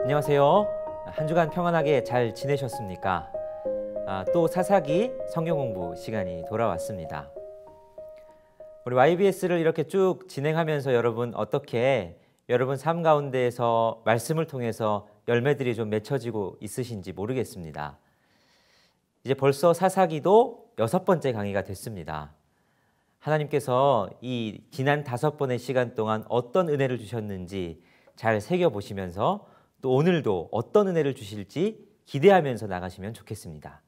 안녕하세요. 한 주간 평안하게 잘 지내셨습니까? 또 사사기 성경 공부 시간이 돌아왔습니다. 우리 YBS를 이렇게 쭉 진행하면서 여러분 어떻게 여러분 삶 가운데에서 말씀을 통해서 열매들이 좀 맺혀지고 있으신지 모르겠습니다. 이제 벌써 사사기도 6번째 강의가 됐습니다. 하나님께서 이 지난 5번의 시간 동안 어떤 은혜를 주셨는지 잘 새겨보시면서 또 오늘도 어떤 은혜를 주실지 기대하면서 나가시면 좋겠습니다.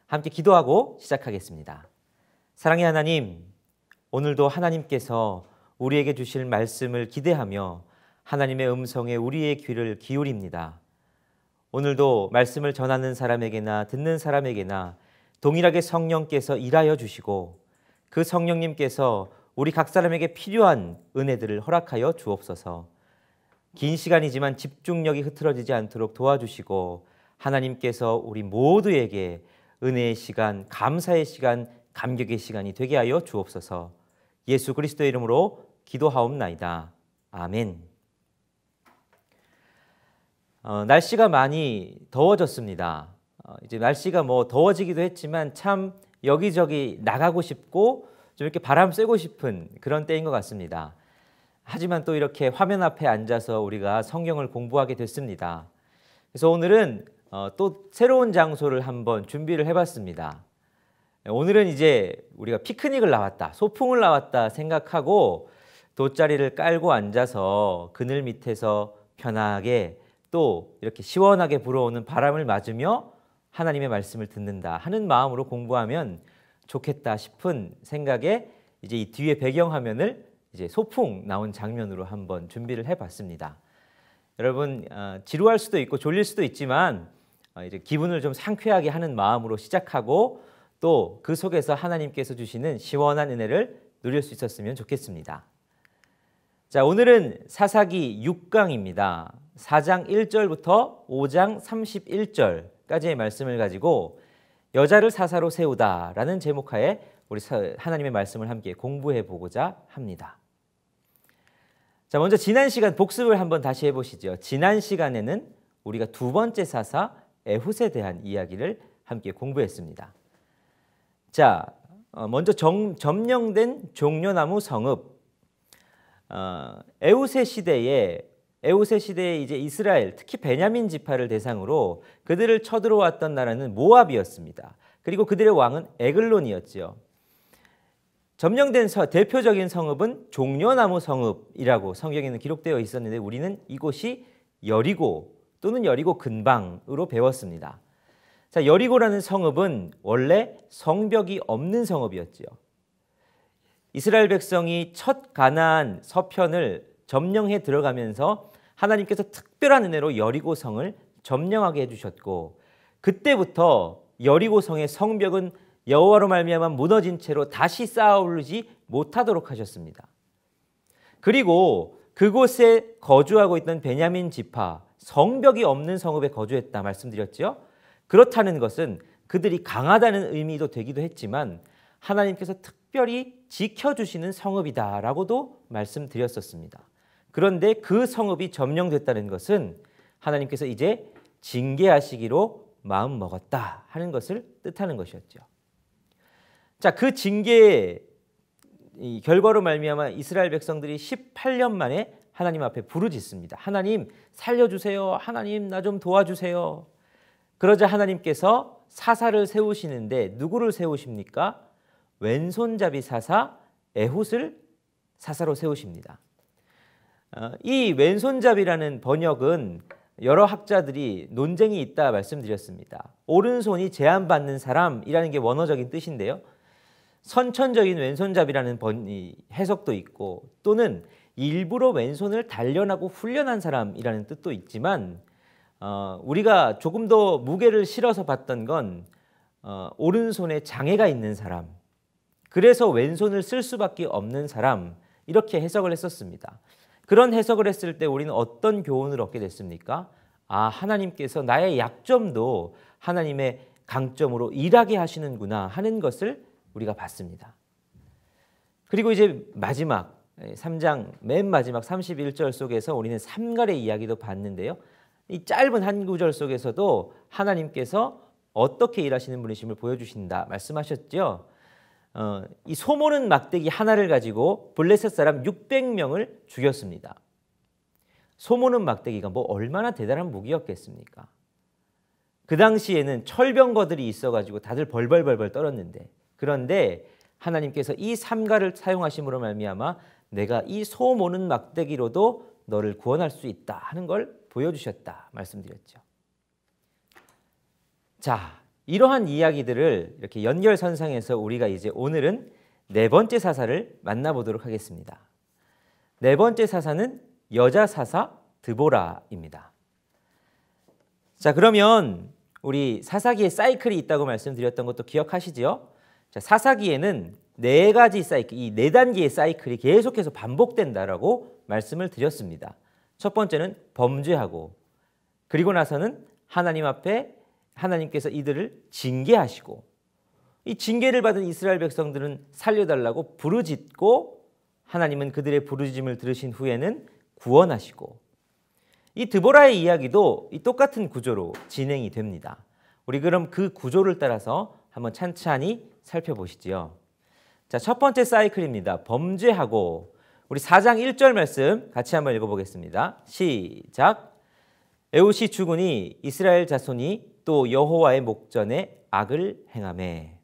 함께 기도하고 시작하겠습니다. 사랑의 하나님, 오늘도 하나님께서 우리에게 주실 말씀을 기대하며 하나님의 음성에 우리의 귀를 기울입니다. 오늘도 말씀을 전하는 사람에게나 듣는 사람에게나 동일하게 성령께서 일하여 주시고 그 성령님께서 우리 각 사람에게 필요한 은혜들을 허락하여 주옵소서. 긴 시간이지만 집중력이 흐트러지지 않도록 도와주시고 하나님께서 우리 모두에게 은혜의 시간, 감사의 시간, 감격의 시간이 되게 하여 주옵소서. 예수 그리스도의 이름으로 기도하옵나이다. 아멘. 날씨가 많이 더워졌습니다. 이제 날씨가 더워지기도 했지만 참 여기저기 나가고 싶고 좀 이렇게 바람 쐬고 싶은 그런 때인 것 같습니다. 하지만 또 이렇게 화면 앞에 앉아서 우리가 성경을 공부하게 됐습니다. 그래서 오늘은 또 새로운 장소를 한번 준비를 해봤습니다. 오늘은 이제 우리가 피크닉을 나왔다, 소풍을 나왔다 생각하고 돗자리를 깔고 앉아서 그늘 밑에서 편하게 또 이렇게 시원하게 불어오는 바람을 맞으며 하나님의 말씀을 듣는다 하는 마음으로 공부하면 좋겠다 싶은 생각에 이제 이 뒤에 배경화면을 이제 소풍 나온 장면으로 한번 준비를 해봤습니다. 여러분 지루할 수도 있고 졸릴 수도 있지만 이제 기분을 좀 상쾌하게 하는 마음으로 시작하고 또 그 속에서 하나님께서 주시는 시원한 은혜를 누릴 수 있었으면 좋겠습니다. 자, 오늘은 사사기 6강입니다. 4장 1절부터 5장 31절까지의 말씀을 가지고 여자를 사사로 세우다라는 제목하에 우리 하나님의 말씀을 함께 공부해 보고자 합니다. 자, 먼저 지난 시간 복습을 한번 다시 해보시죠. 지난 시간에는 우리가 두 번째 사사 에훗에 대한 이야기를 함께 공부했습니다. 자, 먼저 점령된 종려나무 성읍. 에훗의 시대에 이제 이스라엘, 특히 베냐민 지파를 대상으로 그들을 쳐들어왔던 나라는 모압이었습니다. 그리고 그들의 왕은 에글론이었지요. 점령된 대표적인 성읍은 종려나무 성읍이라고 성경에는 기록되어 있었는데 우리는 이곳이 여리고 또는 여리고 근방으로 배웠습니다. 자, 여리고라는 성읍은 원래 성벽이 없는 성읍이었지요. 이스라엘 백성이 첫 가나안 서편을 점령해 들어가면서 하나님께서 특별한 은혜로 여리고성을 점령하게 해주셨고 그때부터 여리고성의 성벽은 여호와로 말미암아 무너진 채로 다시 쌓아오르지 못하도록 하셨습니다. 그리고 그곳에 거주하고 있던 베냐민 지파, 성벽이 없는 성읍에 거주했다 말씀드렸죠. 그렇다는 것은 그들이 강하다는 의미도 되기도 했지만 하나님께서 특별히 지켜주시는 성읍이다라고도 말씀드렸었습니다. 그런데 그 성읍이 점령됐다는 것은 하나님께서 이제 징계하시기로 마음먹었다 하는 것을 뜻하는 것이었죠. 자, 그 징계의 결과로 말미암아 이스라엘 백성들이 18년 만에 하나님 앞에 부르짖습니다. 하나님 살려주세요. 하나님 나 좀 도와주세요. 그러자 하나님께서 사사를 세우시는데 누구를 세우십니까? 왼손잡이 사사 에훗을 사사로 세우십니다. 이 왼손잡이라는 번역은 여러 학자들이 논쟁이 있다 말씀드렸습니다. 오른손이 제한받는 사람이라는 게 원어적인 뜻인데요. 선천적인 왼손잡이라는 해석도 있고 또는 일부러 왼손을 단련하고 훈련한 사람이라는 뜻도 있지만 우리가 조금 더 무게를 실어서 봤던 건 오른손에 장애가 있는 사람, 그래서 왼손을 쓸 수밖에 없는 사람 이렇게 해석을 했었습니다. 그런 해석을 했을 때 우리는 어떤 교훈을 얻게 됐습니까? 하나님께서 나의 약점도 하나님의 강점으로 일하게 하시는구나 하는 것을 우리가 봤습니다. 그리고 이제 마지막 3장 맨 마지막 31절 속에서 우리는 삼갈의 이야기도 봤는데요. 이 짧은 한 구절 속에서도 하나님께서 어떻게 일하시는 분이심을 보여주신다 말씀하셨죠. 이 소모는 막대기 하나를 가지고 블레셋 사람 600명을 죽였습니다. 소모는 막대기가 뭐 얼마나 대단한 무기였겠습니까? 그 당시에는 철병거들이 있어가지고 다들 벌벌벌벌 떨었는데, 그런데 하나님께서 이 삼가를 사용하심으로 말미암아 내가 이 소모는 막대기로도 너를 구원할 수 있다 하는 걸 보여주셨다 말씀드렸죠. 자, 이러한 이야기들을 이렇게 연결선상에서 우리가 이제 오늘은 네 번째 사사를 만나보도록 하겠습니다. 네 번째 사사는 여자 사사 드보라입니다. 자, 그러면 우리 사사기에 사이클이 있다고 말씀드렸던 것도 기억하시죠? 자, 사사기에는 네 가지 사이클, 이 네 단계의 사이클이 계속해서 반복된다라고 말씀을 드렸습니다. 첫 번째는 범죄하고, 그리고 나서는 하나님 앞에 하나님께서 이들을 징계하시고, 이 징계를 받은 이스라엘 백성들은 살려달라고 부르짖고, 하나님은 그들의 부르짖음을 들으신 후에는 구원하시고, 이 드보라의 이야기도 이 똑같은 구조로 진행이 됩니다. 우리 그럼 그 구조를 따라서 한번 찬찬히 살펴보시지요. 자, 첫 번째 사이클입니다. 범죄하고. 우리 4장 1절 말씀 같이 한번 읽어보겠습니다. 시작. 에훗이 죽으니 이스라엘 자손이 또 여호와의 목전에 악을 행하매.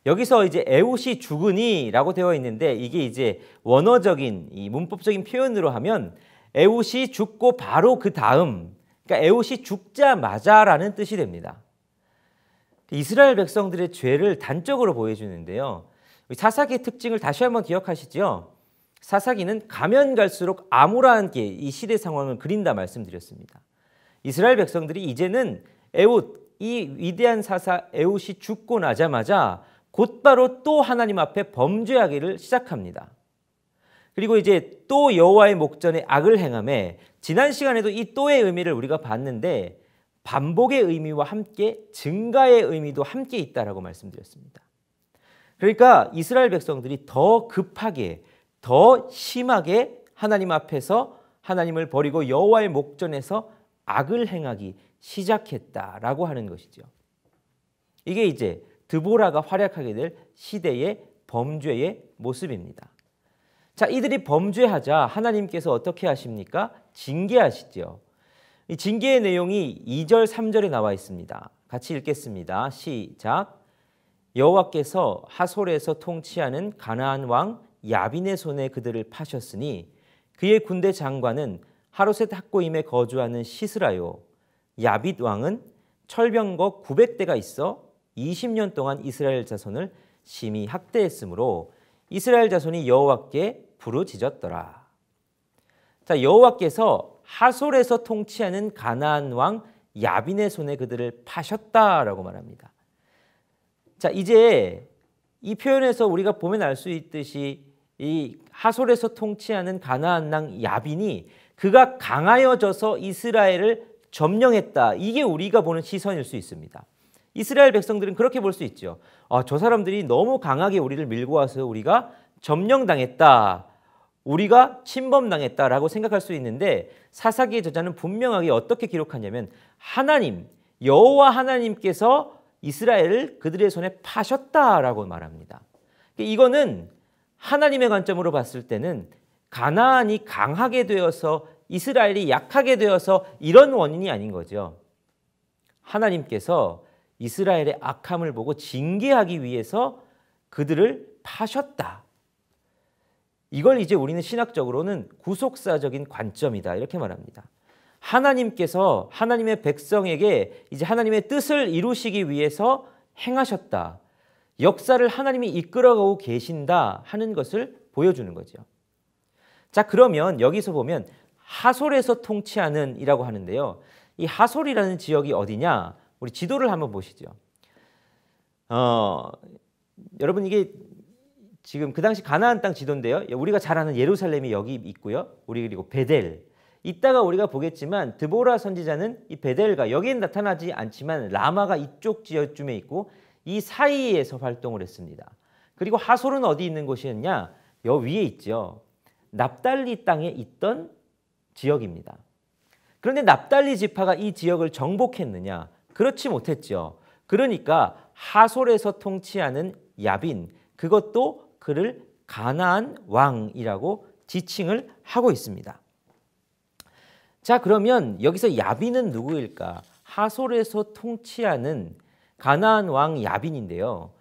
여기서 이제 에훗이 죽으니라고 되어 있는데, 이게 이제 원어적인 이 문법적인 표현으로 하면 에훗이 죽고 바로 그 다음, 그러니까 에훗이 죽자마자라는 뜻이 됩니다. 이스라엘 백성들의 죄를 단적으로 보여주는데요. 사사기의 특징을 다시 한번 기억하시죠? 사사기는 가면 갈수록 암울하게 이 시대 상황을 그린다 말씀드렸습니다. 이스라엘 백성들이 이제는 에훗, 이 위대한 사사 에훗이 죽고 나자마자 곧바로 또 하나님 앞에 범죄하기를 시작합니다. 그리고 이제 또 여호와의 목전에 악을 행하매, 지난 시간에도 이 또의 의미를 우리가 봤는데 반복의 의미와 함께 증가의 의미도 함께 있다라고 말씀드렸습니다. 그러니까 이스라엘 백성들이 더 급하게, 더 심하게 하나님 앞에서 하나님을 버리고 여호와의 목전에서 악을 행하기 시작했다라고 하는 것이죠. 이게 이제 드보라가 활약하게 될 시대의 범죄의 모습입니다. 자, 이들이 범죄하자 하나님께서 어떻게 하십니까? 징계하시죠. 이 징계의 내용이 2절, 3절에 나와 있습니다. 같이 읽겠습니다. 시작. 여호와께서 하솔에서 통치하는 가나안 왕 야빈의 손에 그들을 파셨으니 그의 군대 장관은 하로셋 학고임에 거주하는 시스라요. 야빗 왕은 철병거 900대가 있어 20년 동안 이스라엘 자손을 심히 학대했으므로 이스라엘 자손이 여호와께 부르짖었더라. 자, 여호와께서 하솔에서 통치하는 가나안 왕 야빈의 손에 그들을 파셨다라고 말합니다. 자, 이제 이 표현에서 우리가 보면 알 수 있듯이 이 하솔에서 통치하는 가나안 왕 야빈이 그가 강하여져서 이스라엘을 점령했다. 이게 우리가 보는 시선일 수 있습니다. 이스라엘 백성들은 그렇게 볼 수 있죠. 저 사람들이 너무 강하게 우리를 밀고 와서 우리가 점령당했다. 우리가 침범당했다라고 생각할 수 있는데, 사사기의 저자는 분명하게 어떻게 기록하냐면 하나님, 여호와 하나님께서 이스라엘을 그들의 손에 파셨다라고 말합니다. 이거는 하나님의 관점으로 봤을 때는 가나안이 강하게 되어서 이스라엘이 약하게 되어서 이런 원인이 아닌 거죠. 하나님께서 이스라엘의 악함을 보고 징계하기 위해서 그들을 파셨다. 이걸 이제 우리는 신학적으로는 구속사적인 관점이다 이렇게 말합니다. 하나님께서 하나님의 백성에게 이제 하나님의 뜻을 이루시기 위해서 행하셨다. 역사를 하나님이 이끌어가고 계신다 하는 것을 보여주는 거죠. 자, 그러면 여기서 보면 하솔에서 통치하는 이라고 하는데요. 이 하솔이라는 지역이 어디냐? 우리 지도를 한번 보시죠. 여러분, 이게 지금 그 당시 가나안 땅 지도인데요. 우리가 잘 아는 예루살렘이 여기 있고요. 우리 그리고 베델. 이따가 우리가 보겠지만 드보라 선지자는 이 베델과 여기엔 나타나지 않지만 라마가 이쪽 지역쯤에 있고 이 사이에서 활동을 했습니다. 그리고 하솔은 어디 있는 곳이었냐? 여 위에 있죠. 납달리 땅에 있던 지역입니다. 그런데 납달리 지파가 이 지역을 정복했느냐? 그렇지 못했죠. 그러니까 하솔에서 통치하는 야빈, 그것도 그를 가나안 왕이라고 지칭을 하고 있습니다. 자, 그러면 여기서 야빈은 누구일까? 하솔에서 통치하는 가나안 왕 야빈인데요.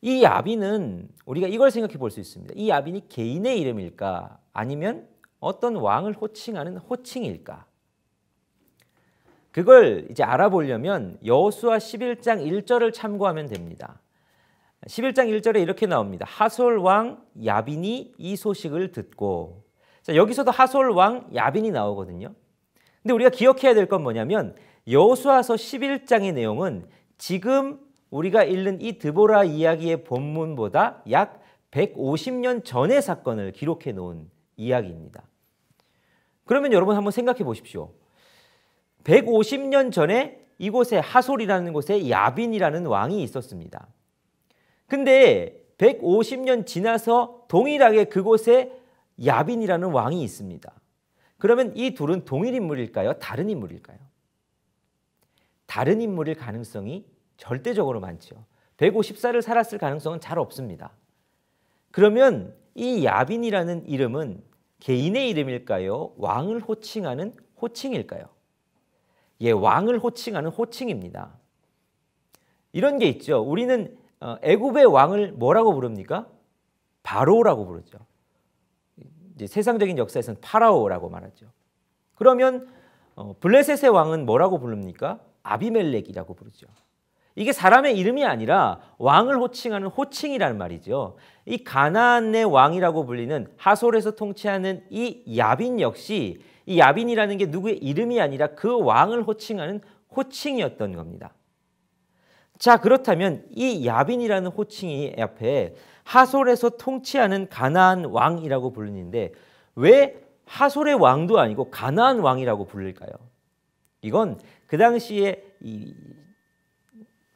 이 야빈은 우리가 이걸 생각해 볼 수 있습니다. 이 야빈이 개인의 이름일까? 아니면 어떤 왕을 호칭하는 호칭일까? 그걸 이제 알아보려면 여호수아 11장 1절을 참고하면 됩니다. 11장 1절에 이렇게 나옵니다. 하솔 왕 야빈이 이 소식을 듣고. 자, 여기서도 하솔 왕 야빈이 나오거든요. 근데 우리가 기억해야 될 건 뭐냐면 여호수아서 11장의 내용은 지금 우리가 읽는 이 드보라 이야기의 본문보다 약 150년 전의 사건을 기록해 놓은 이야기입니다. 그러면 여러분 한번 생각해 보십시오. 150년 전에 이곳에 하솔이라는 곳에 야빈이라는 왕이 있었습니다. 근데 150년 지나서 동일하게 그곳에 야빈이라는 왕이 있습니다. 그러면 이 둘은 동일 인물일까요? 다른 인물일까요? 다른 인물일 가능성이 절대적으로 많죠. 150살을 살았을 가능성은 잘 없습니다. 그러면 이 야빈이라는 이름은 개인의 이름일까요? 왕을 호칭하는 호칭일까요? 예, 왕을 호칭하는 호칭입니다. 이런 게 있죠. 우리는 애굽의 왕을 뭐라고 부릅니까? 바로라고 부르죠. 이제 세상적인 역사에서는 파라오라고 말하죠. 그러면 블레셋의 왕은 뭐라고 부릅니까? 아비멜렉이라고 부르죠. 이게 사람의 이름이 아니라 왕을 호칭하는 호칭이라는 말이죠. 이 가나안의 왕이라고 불리는 하솔에서 통치하는 이 야빈 역시 이 야빈이라는 게 누구의 이름이 아니라 그 왕을 호칭하는 호칭이었던 겁니다. 자, 그렇다면 이 야빈이라는 호칭이 앞에 하솔에서 통치하는 가나안 왕이라고 부르는데 왜 하솔의 왕도 아니고 가나안 왕이라고 부를까요? 이건 그 당시에 이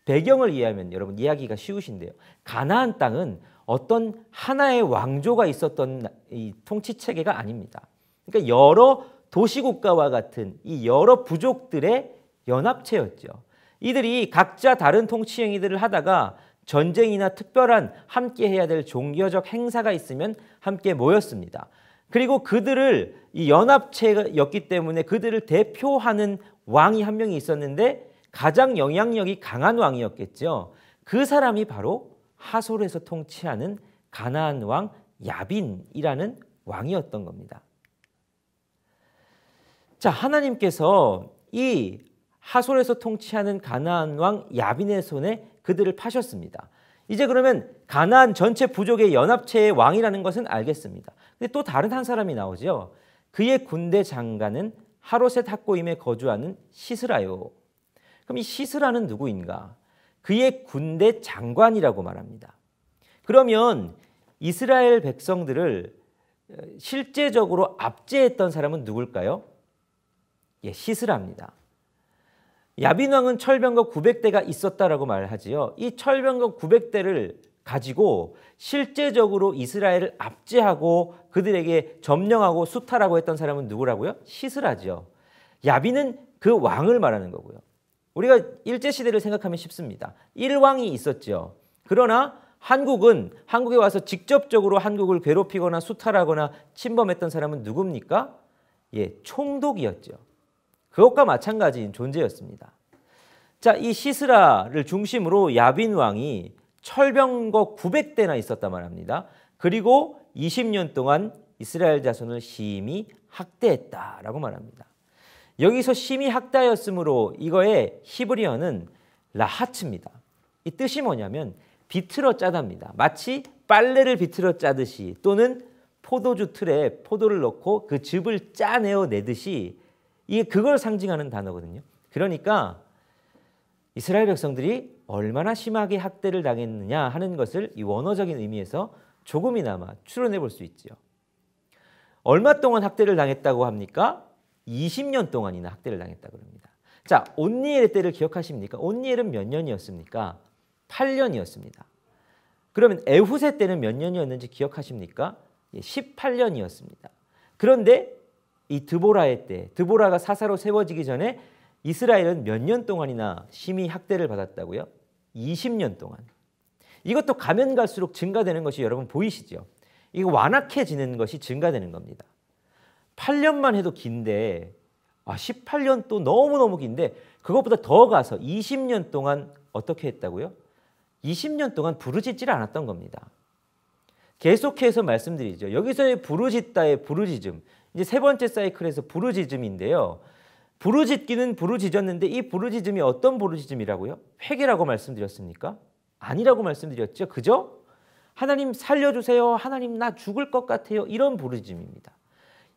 배경을 이해하면 여러분 이해하기가 쉬우신데요. 가나안 땅은 어떤 하나의 왕조가 있었던 이 통치 체계가 아닙니다. 그러니까 여러 도시국가와 같은 이 여러 부족들의 연합체였죠. 이들이 각자 다른 통치 행위들을 하다가 전쟁이나 특별한 함께 해야 될 종교적 행사가 있으면 함께 모였습니다. 그리고 그들을 이 연합체였기 때문에 그들을 대표하는 왕이 한 명이 있었는데 가장 영향력이 강한 왕이었겠죠. 그 사람이 바로 하솔에서 통치하는 가나안 왕 야빈이라는 왕이었던 겁니다. 자, 하나님께서 이 하솔에서 통치하는 가나안 왕 야빈의 손에 그들을 파셨습니다. 이제 그러면 가나안 전체 부족의 연합체의 왕이라는 것은 알겠습니다. 근데 또 다른 한 사람이 나오죠. 그의 군대 장관은 하로셋 학고임에 거주하는 시스라요. 그럼 이 시스라는 누구인가? 그의 군대 장관이라고 말합니다. 그러면 이스라엘 백성들을 실제적으로 압제했던 사람은 누굴까요? 예, 시스라입니다. 야빈 왕은 철병거 900대가 있었다라고 말하지요. 이 철병거 900대를 가지고 실제적으로 이스라엘을 압제하고 그들에게 점령하고 수탈하고 했던 사람은 누구라고요? 시스라죠. 야빈은 그 왕을 말하는 거고요. 우리가 일제시대를 생각하면 쉽습니다. 일왕이 있었죠. 그러나 한국에 와서 직접적으로 한국을 괴롭히거나 수탈하거나 침범했던 사람은 누굽니까? 예, 총독이었죠. 그것과 마찬가지인 존재였습니다. 자, 이 시스라를 중심으로 야빈 왕이 철병거 900대나 있었단 말합니다. 그리고 20년 동안 이스라엘 자손을 심히 학대했다라고 말합니다. 여기서 심히 학대였으므로 이거의 히브리어는 라하츠입니다. 이 뜻이 뭐냐면 비틀어 짜답니다. 마치 빨래를 비틀어 짜듯이 또는 포도주 틀에 포도를 넣고 그 즙을 짜내어 내듯이 이게 그걸 상징하는 단어거든요. 그러니까 이스라엘 백성들이 얼마나 심하게 학대를 당했느냐 하는 것을 이 원어적인 의미에서 조금이나마 추론해 볼 수 있죠. 얼마 동안 학대를 당했다고 합니까? 20년 동안이나 학대를 당했다고 합니다. 자, 온니엘의 때를 기억하십니까? 온니엘은 몇 년이었습니까? 8년이었습니다. 그러면 에훗의 때는 몇 년이었는지 기억하십니까? 18년이었습니다. 그런데 이 드보라의 때, 드보라가 사사로 세워지기 전에 이스라엘은 몇 년 동안이나 심히 학대를 받았다고요? 20년 동안. 이것도 가면 갈수록 증가되는 것이 여러분 보이시죠? 이거 완악해지는 것이 증가되는 겁니다. 8년만 해도 긴데 18년 또 너무너무 긴데 그것보다 더 가서 20년 동안 어떻게 했다고요? 20년 동안 부르짖질 않았던 겁니다. 계속해서 말씀드리죠. 여기서의 부르짖다의 부르짖음, 이제 세 번째 사이클에서 부르짖음인데요. 부르짖기는 부르짖었는데 이 부르짖음이 어떤 부르짖음이라고요? 회개라고 말씀드렸습니까? 아니라고 말씀드렸죠. 그죠? 하나님 살려주세요. 하나님 나 죽을 것 같아요. 이런 부르짖음입니다.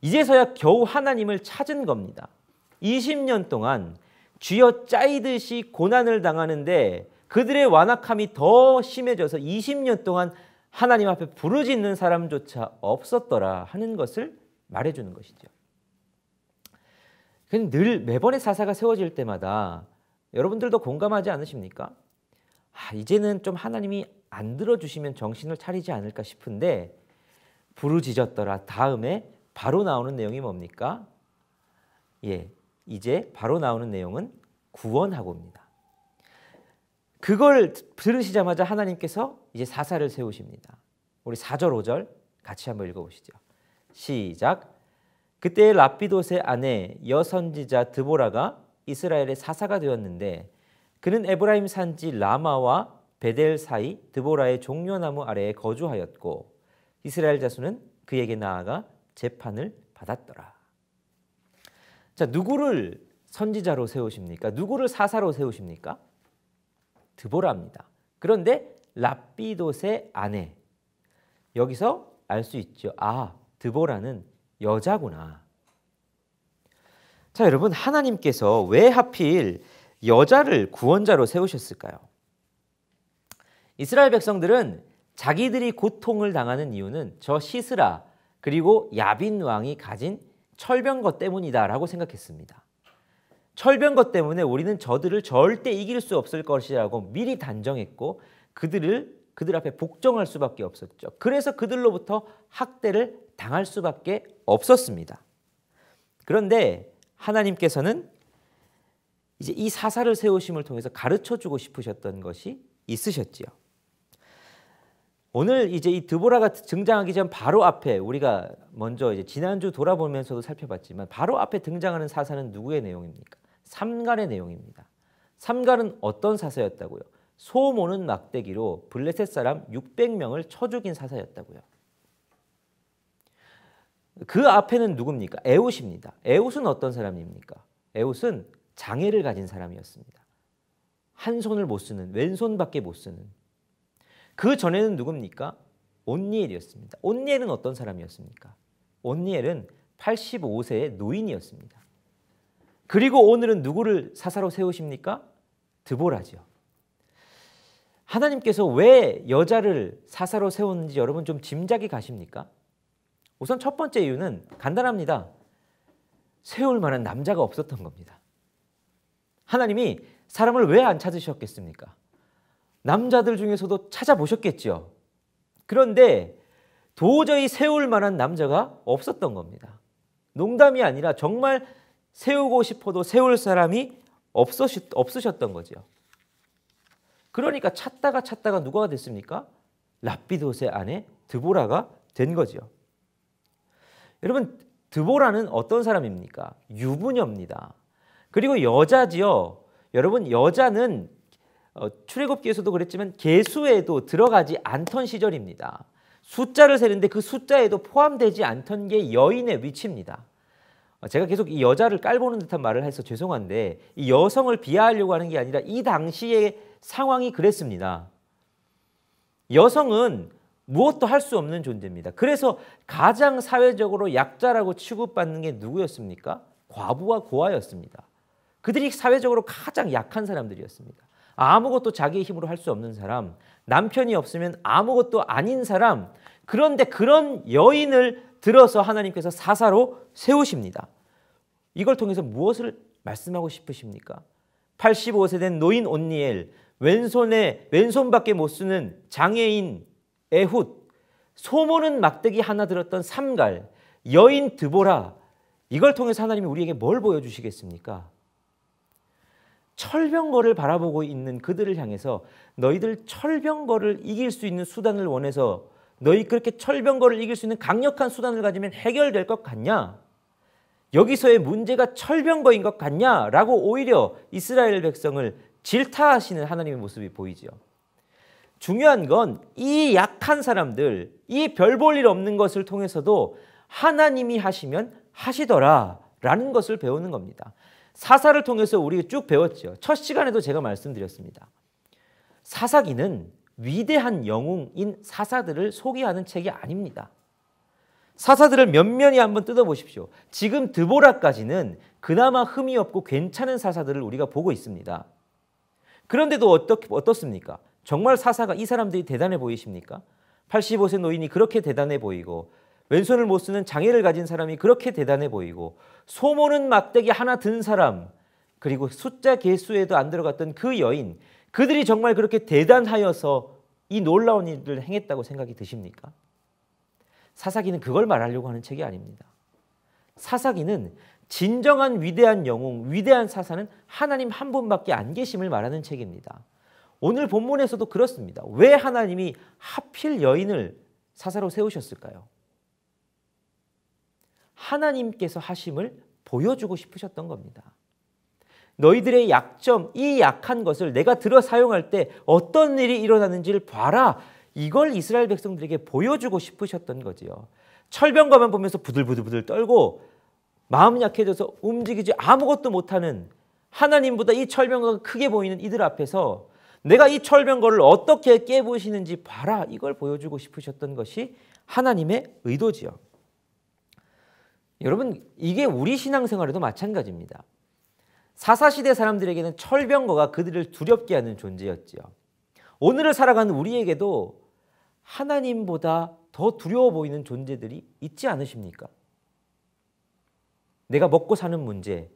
이제서야 겨우 하나님을 찾은 겁니다. 20년 동안 쥐어 짜이듯이 고난을 당하는데 그들의 완악함이 더 심해져서 20년 동안 하나님 앞에 부르짖는 사람조차 없었더라 하는 것을 말해주는 것이죠. 늘 매번의 사사가 세워질 때마다 여러분들도 공감하지 않으십니까? 이제는 좀 하나님이 안 들어주시면 정신을 차리지 않을까 싶은데 부르짖었더라 다음에 바로 나오는 내용이 뭡니까? 이제 바로 나오는 내용은 구원하고입니다. 그걸 들으시자마자 하나님께서 이제 사사를 세우십니다. 우리 4절 5절 같이 한번 읽어보시죠. 시작. 그때 랍비돗의 아내 여선지자 드보라가 이스라엘의 사사가 되었는데 그는 에브라임 산지 라마와 베델 사이 드보라의 종려나무 아래에 거주하였고 이스라엘 자손은 그에게 나아가 재판을 받았더라. 자, 누구를 선지자로 세우십니까? 누구를 사사로 세우십니까? 드보라입니다. 그런데 랍비돗의 아내, 여기서 알 수 있죠. 드보라는 여자구나. 자, 여러분, 하나님께서 왜 하필 여자를 구원자로 세우셨을까요? 이스라엘 백성들은 자기들이 고통을 당하는 이유는 저 시스라 그리고 야빈 왕이 가진 철병거 때문이다라고 생각했습니다. 철병거 때문에 우리는 저들을 절대 이길 수 없을 것이라고 미리 단정했고 그들 앞에 복종할 수밖에 없었죠. 그래서 그들로부터 학대를 당할 수밖에 없었습니다. 그런데 하나님께서는 이제 이 사사를 세우심을 통해서 가르쳐주고 싶으셨던 것이 있으셨지요. 오늘 이제 이 드보라가 등장하기 전 바로 앞에 우리가 먼저 이제 지난주 돌아보면서도 살펴봤지만 바로 앞에 등장하는 사사는 누구의 내용입니까? 삼갈의 내용입니다. 삼갈은 어떤 사사였다고요? 소 모는 막대기로 블레셋 사람 600명을 쳐 죽인 사사였다고요. 그 앞에는 누굽니까? 에훗입니다. 에훗은 어떤 사람입니까? 에훗은 장애를 가진 사람이었습니다. 한 손을 못 쓰는, 왼손밖에 못 쓰는. 그 전에는 누굽니까? 온니엘이었습니다. 온니엘은 어떤 사람이었습니까? 온니엘은 85세의 노인이었습니다. 그리고 오늘은 누구를 사사로 세우십니까? 드보라죠. 하나님께서 왜 여자를 사사로 세웠는지 여러분 좀 짐작이 가십니까? 우선 첫 번째 이유는 간단합니다. 세울 만한 남자가 없었던 겁니다. 하나님이 사람을 왜 안 찾으셨겠습니까? 남자들 중에서도 찾아보셨겠죠. 그런데 도저히 세울 만한 남자가 없었던 겁니다. 농담이 아니라 정말 세우고 싶어도 세울 사람이 없으셨던 거죠. 그러니까 찾다가 누가 됐습니까? 랍비돗의 아내 드보라가 된 거죠. 여러분, 드보라는 어떤 사람입니까? 유부녀입니다. 그리고 여자지요. 여러분, 여자는 출애굽기에서도 그랬지만 계수에도 들어가지 않던 시절입니다. 숫자를 세는데 그 숫자에도 포함되지 않던 게 여인의 위치입니다. 제가 계속 이 여자를 깔보는 듯한 말을 해서 죄송한데 이 여성을 비하하려고 하는 게 아니라 이 당시의 상황이 그랬습니다. 여성은 무엇도 할 수 없는 존재입니다. 그래서 가장 사회적으로 약자라고 취급받는 게 누구였습니까? 과부와 고아였습니다. 그들이 사회적으로 가장 약한 사람들이었습니다. 아무것도 자기의 힘으로 할 수 없는 사람, 남편이 없으면 아무것도 아닌 사람, 그런데 그런 여인을 들어서 하나님께서 사사로 세우십니다. 이걸 통해서 무엇을 말씀하고 싶으십니까? 85세 된 노인 온니엘, 왼손밖에 못 쓰는 장애인 에훗, 소모는 막대기 하나 들었던 삼갈, 여인 드보라, 이걸 통해서 하나님이 우리에게 뭘 보여주시겠습니까? 철병거를 바라보고 있는 그들을 향해서 너희들 철병거를 이길 수 있는 수단을 원해서 너희 그렇게 철병거를 이길 수 있는 강력한 수단을 가지면 해결될 것 같냐? 여기서의 문제가 철병거인 것 같냐? 라고 오히려 이스라엘 백성을 질타하시는 하나님의 모습이 보이죠. 중요한 건 이 약한 사람들, 이 별 볼 일 없는 것을 통해서도 하나님이 하시면 하시더라 라는 것을 배우는 겁니다. 사사를 통해서 우리가 쭉 배웠죠. 첫 시간에도 제가 말씀드렸습니다. 사사기는 위대한 영웅인 사사들을 소개하는 책이 아닙니다. 사사들을 면면히 한번 뜯어보십시오. 지금 드보라까지는 그나마 흠이 없고 괜찮은 사사들을 우리가 보고 있습니다. 그런데도 어떻습니까? 정말 사사가 이 사람들이 대단해 보이십니까? 85세 노인이 그렇게 대단해 보이고 왼손을 못 쓰는 장애를 가진 사람이 그렇게 대단해 보이고 소모는 막대기 하나 든 사람, 그리고 숫자 개수에도 안 들어갔던 그 여인, 그들이 정말 그렇게 대단하여서 이 놀라운 일을 행했다고 생각이 드십니까? 사사기는 그걸 말하려고 하는 책이 아닙니다. 사사기는 진정한 위대한 영웅, 위대한 사사는 하나님 한 분밖에 안 계심을 말하는 책입니다. 오늘 본문에서도 그렇습니다. 왜 하나님이 하필 여인을 사사로 세우셨을까요? 하나님께서 하심을 보여주고 싶으셨던 겁니다. 너희들의 약점, 이 약한 것을 내가 들어 사용할 때 어떤 일이 일어나는지를 봐라. 이걸 이스라엘 백성들에게 보여주고 싶으셨던 거지요. 철병거만 보면서 부들부들 떨고 마음 약해져서 움직이지 아무것도 못하는, 하나님보다 이 철병거가 크게 보이는 이들 앞에서 내가 이 철병거를 어떻게 깨부시는지 봐라. 이걸 보여주고 싶으셨던 것이 하나님의 의도지요. 여러분, 이게 우리 신앙생활에도 마찬가지입니다. 사사시대 사람들에게는 철병거가 그들을 두렵게 하는 존재였지요. 오늘을 살아가는 우리에게도 하나님보다 더 두려워 보이는 존재들이 있지 않으십니까? 내가 먹고 사는 문제,